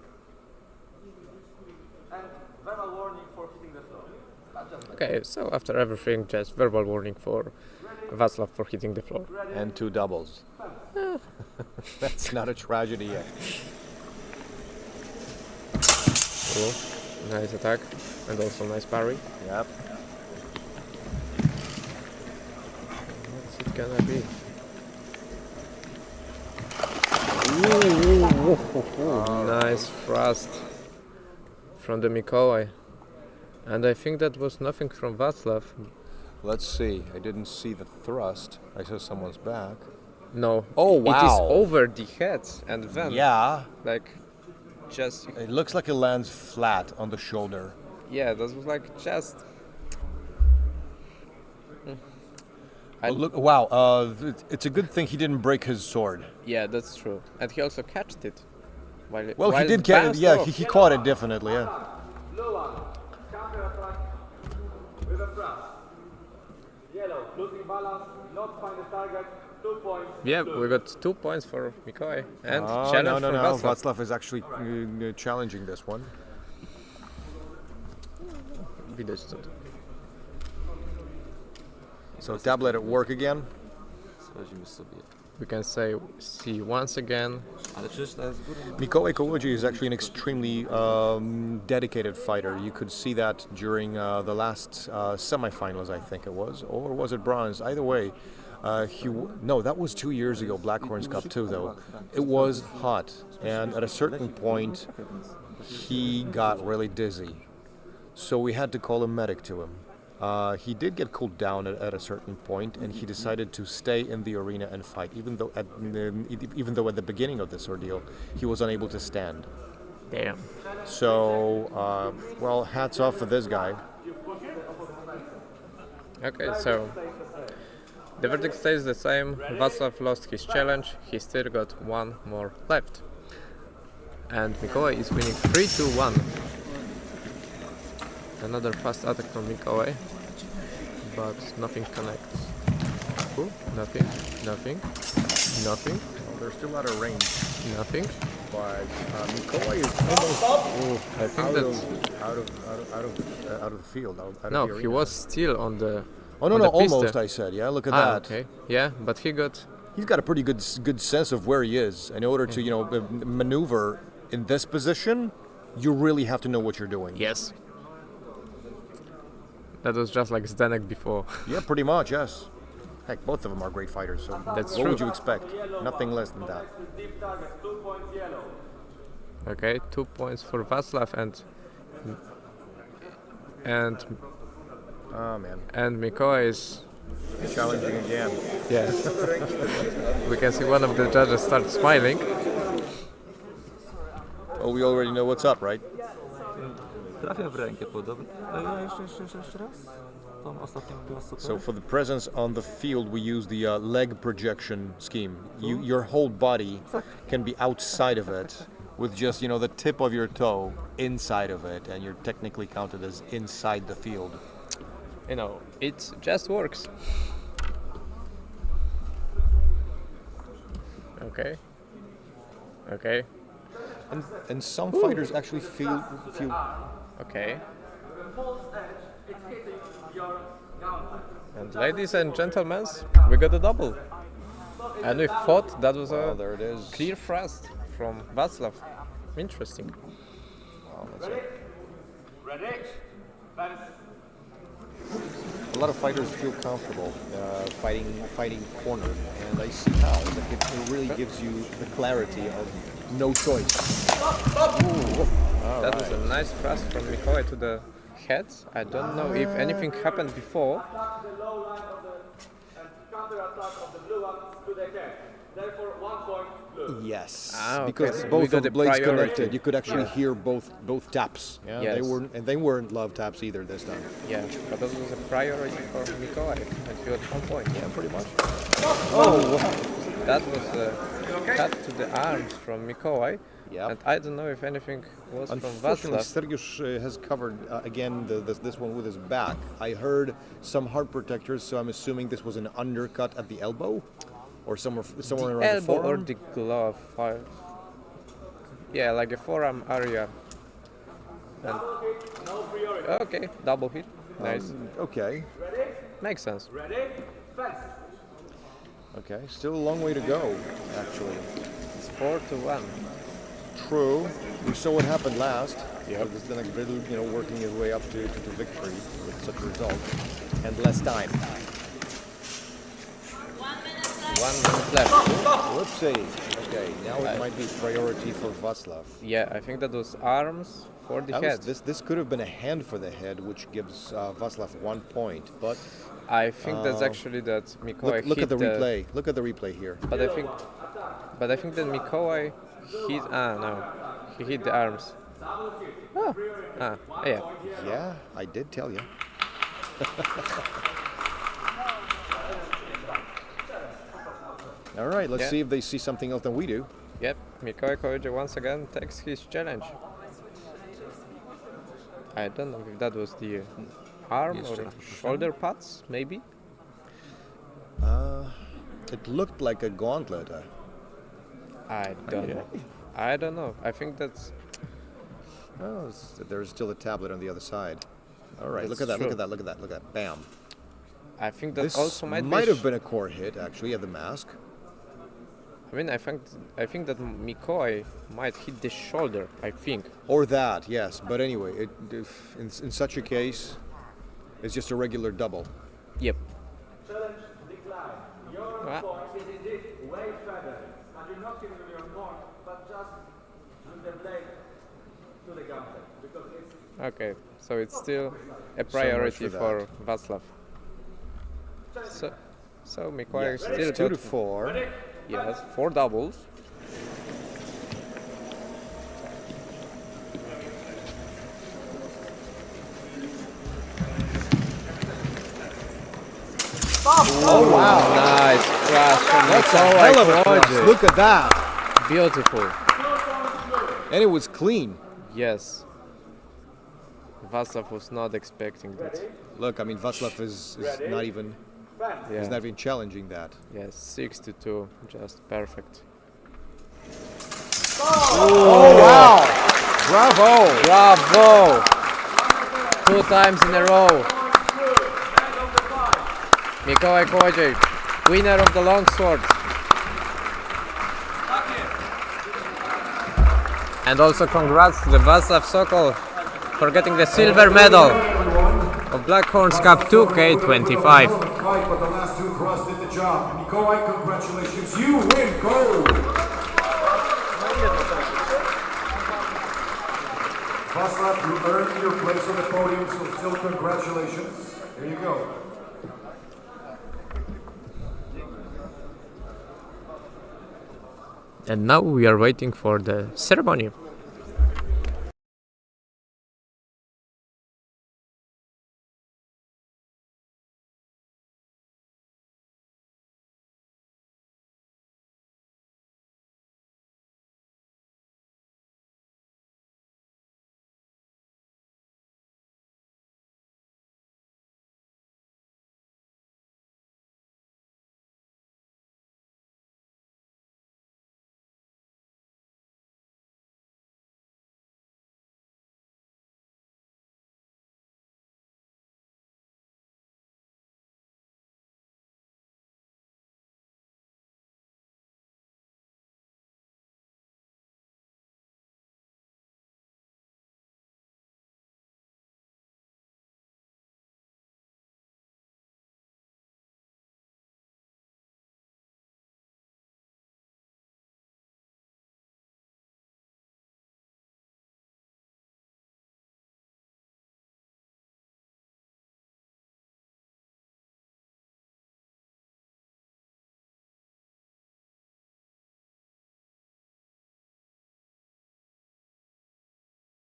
[SPEAKER 6] and verbal warning for hitting the floor.
[SPEAKER 4] Okay, so after everything, just verbal warning for Václav for hitting the floor.
[SPEAKER 5] And two doubles. That's not a tragedy yet.
[SPEAKER 4] Cool. Nice attack, and also nice parry.
[SPEAKER 5] Yep.
[SPEAKER 4] What's it gonna be? Nice thrust from the Mikołaj. And I think that was nothing from Václav.
[SPEAKER 5] Let's see. I didn't see the thrust. I saw someone's back.
[SPEAKER 4] No.
[SPEAKER 5] Oh, wow.
[SPEAKER 4] It is over the head, and then like just.
[SPEAKER 5] It looks like it lands flat on the shoulder.
[SPEAKER 4] Yeah, that was like just.
[SPEAKER 5] Look! Wow. It's a good thing he didn't break his sword.
[SPEAKER 4] Yeah, that's true. And he also catched it.
[SPEAKER 5] Well, he did catch it. Yeah, he caught it definitely. Yeah.
[SPEAKER 6] Blue one, counter attack with a thrust. Yellow, losing balance, not find the target, 2 points.
[SPEAKER 4] Yeah, we got 2 points for Mikołaj and challenge
[SPEAKER 5] no,
[SPEAKER 4] from Václav.
[SPEAKER 5] Václav is actually challenging this one.
[SPEAKER 4] Widać to.
[SPEAKER 5] So tablet at work again.
[SPEAKER 10] Sprawdzimy sobie.
[SPEAKER 4] We can see once again.
[SPEAKER 10] Ale przecież to jest góra.
[SPEAKER 5] Mikołaj Kołodziej is actually an extremely dedicated fighter. You could see that during the last semifinals, I think it was, or was it bronze? Either way, no, that was 2 years ago, Black Horns Cup too, though. It was hot, and at a certain point, he got really dizzy. So we had to call a medic to him. He did get cooled down at a certain point, and he decided to stay in the arena and fight, even though at the beginning of this ordeal, he was unable to stand.
[SPEAKER 4] Damn.
[SPEAKER 5] So, well, hats off for this guy.
[SPEAKER 4] Okay, so the verdict stays the same. Václav lost his challenge. He still got one more left. And Mikołaj is winning 3-1. Another fast attack from Mikołaj, but nothing connects. Ooh, nothing.
[SPEAKER 5] Well, they're still out of range,
[SPEAKER 4] Nothing.
[SPEAKER 5] but Mikołaj is almost
[SPEAKER 4] I think
[SPEAKER 5] out of the field. Out of
[SPEAKER 4] no,
[SPEAKER 5] the
[SPEAKER 4] he
[SPEAKER 5] arena.
[SPEAKER 4] was still on the.
[SPEAKER 5] Oh no,
[SPEAKER 4] on
[SPEAKER 5] no,
[SPEAKER 4] the piste.
[SPEAKER 5] almost. I said, yeah. Look at that.
[SPEAKER 4] Okay. Yeah, but he got.
[SPEAKER 5] He's got a pretty good sense of where he is. In order to maneuver in this position, you really have to know what you're doing.
[SPEAKER 4] Yes. That was just like Zdenek before.
[SPEAKER 5] Yeah, pretty much. Yes. Heck, both of them are great fighters. So
[SPEAKER 4] That's
[SPEAKER 5] what
[SPEAKER 4] true.
[SPEAKER 5] would you expect? Nothing less than that.
[SPEAKER 6] Deep target, 2 points yellow.
[SPEAKER 4] Okay, 2 points for Václav and
[SPEAKER 5] Oh man.
[SPEAKER 4] Mikołaj is
[SPEAKER 5] Challenging again.
[SPEAKER 4] Yeah. We can see one of the judges start smiling.
[SPEAKER 5] Oh, we already know what's up, right?
[SPEAKER 10] Trafia w rękę podobno. Jeszcze raz? Tą ostatnią była super.
[SPEAKER 5] So for the presence on the field, we use the leg projection scheme. Your whole body can be outside of it, with just the tip of your toe inside of it, and you're technically counted as inside the field.
[SPEAKER 4] It just works. Okay.
[SPEAKER 5] And some fighters actually feel.
[SPEAKER 4] Okay. And ladies and gentlemen, we got a double. And we thought that was a
[SPEAKER 5] there it is.
[SPEAKER 4] clear thrust from Václav. Interesting.
[SPEAKER 5] Wow, that's it. A lot of fighters feel comfortable fighting corner, and I see how. Like it really gives you the clarity of no choice.
[SPEAKER 4] That was a nice thrust from Mikołaj to the head. I don't know if anything happened before.
[SPEAKER 5] Yes,
[SPEAKER 4] okay.
[SPEAKER 5] because
[SPEAKER 4] So
[SPEAKER 5] both
[SPEAKER 4] we
[SPEAKER 5] of
[SPEAKER 4] got
[SPEAKER 5] the
[SPEAKER 4] the
[SPEAKER 5] blades
[SPEAKER 4] priority.
[SPEAKER 5] connected. You could actually hear both taps. Yeah,
[SPEAKER 4] Yes.
[SPEAKER 5] they weren't love taps either this time.
[SPEAKER 4] Yeah, but that was a priority for Mikołaj, and he got 1 point.
[SPEAKER 5] Yeah, pretty much.
[SPEAKER 4] Oh, that was a cut to the arms from Mikołaj.
[SPEAKER 5] Yeah.
[SPEAKER 4] And I don't know if anything was from
[SPEAKER 5] Unfortunately,
[SPEAKER 4] Václav.
[SPEAKER 5] Sergiusz has covered again this one with his back. I heard some heart protectors, so I'm assuming this was an undercut at the elbow, or somewhere around the
[SPEAKER 4] Elbow or
[SPEAKER 5] forearm.
[SPEAKER 4] the glove. Yeah, like a forearm area. And okay, double hit. Nice.
[SPEAKER 5] Okay.
[SPEAKER 4] Makes sense.
[SPEAKER 5] Okay. Still a long way to go, actually.
[SPEAKER 4] It's 4-1.
[SPEAKER 5] True. We saw what happened last.
[SPEAKER 4] Yep.
[SPEAKER 5] It was then working his way up to victory with such a result, and less time.
[SPEAKER 4] 1 minute left.
[SPEAKER 5] Whoopsie. Okay, now it might be priority for Václav.
[SPEAKER 4] Yeah, I think that was arms for the head.
[SPEAKER 5] This could have been a hand for the head, which gives Václav 1 point. But
[SPEAKER 4] I think that's actually that Mikołaj
[SPEAKER 5] look
[SPEAKER 4] hit
[SPEAKER 5] at the replay. Look at the replay here.
[SPEAKER 4] But I think that Mikołaj hit. He hit the arms. Yeah.
[SPEAKER 5] Yeah, I did tell you. All right, let's see if they see something else than we do.
[SPEAKER 4] Yep, Mikołaj Kołodziej once again takes his challenge. I don't know if that was the arm or shoulder pads, maybe.
[SPEAKER 5] It looked like a gauntlet.
[SPEAKER 4] I don't know. I think that's.
[SPEAKER 5] Oh, there's still a tablet on the other side. All right, look at
[SPEAKER 4] That's
[SPEAKER 5] that,
[SPEAKER 4] true.
[SPEAKER 5] look at that, look at that, look at that. Bam.
[SPEAKER 4] I think that
[SPEAKER 5] This
[SPEAKER 4] also
[SPEAKER 5] might have been a core hit, actually, at the mask.
[SPEAKER 4] I mean, I think that Mikołaj might hit the shoulder. I think.
[SPEAKER 5] Or that, yes. But anyway, in such a case, it's just a regular double.
[SPEAKER 4] Yep.
[SPEAKER 6] Challenge declined. Your point is indeed way further. And you're not giving your point, but just with the blade to the gauntlet. Because it's
[SPEAKER 4] Okay, so it's still a priority for Václav. So Mikołaj still
[SPEAKER 5] it's 2 to
[SPEAKER 4] got
[SPEAKER 5] 4.
[SPEAKER 4] Yes, 4 doubles.
[SPEAKER 5] Oh wow!
[SPEAKER 4] Nice crash from
[SPEAKER 5] That's a hell of a
[SPEAKER 4] Mikołaj.
[SPEAKER 5] crash. Look at that!
[SPEAKER 4] Beautiful.
[SPEAKER 5] And it was clean.
[SPEAKER 4] Yes. Václav was not expecting that.
[SPEAKER 5] Look, I mean, Václav is not even he's not even challenging that.
[SPEAKER 4] Yes, 6-2, just perfect.
[SPEAKER 5] Oh wow! Bravo!
[SPEAKER 4] Bravo! 2 times in a row. Mikołaj Kołodziej, winner of the longsword. And also congrats to the Václav Sokol for getting the silver medal of Black Horns Cup 2K25.
[SPEAKER 3] Fight, but the last 2 thrusts did the job. Mikołaj, congratulations, you win gold! Václav, you earned your place on the podium, so still congratulations. There you go.
[SPEAKER 4] And now we are waiting for the ceremony.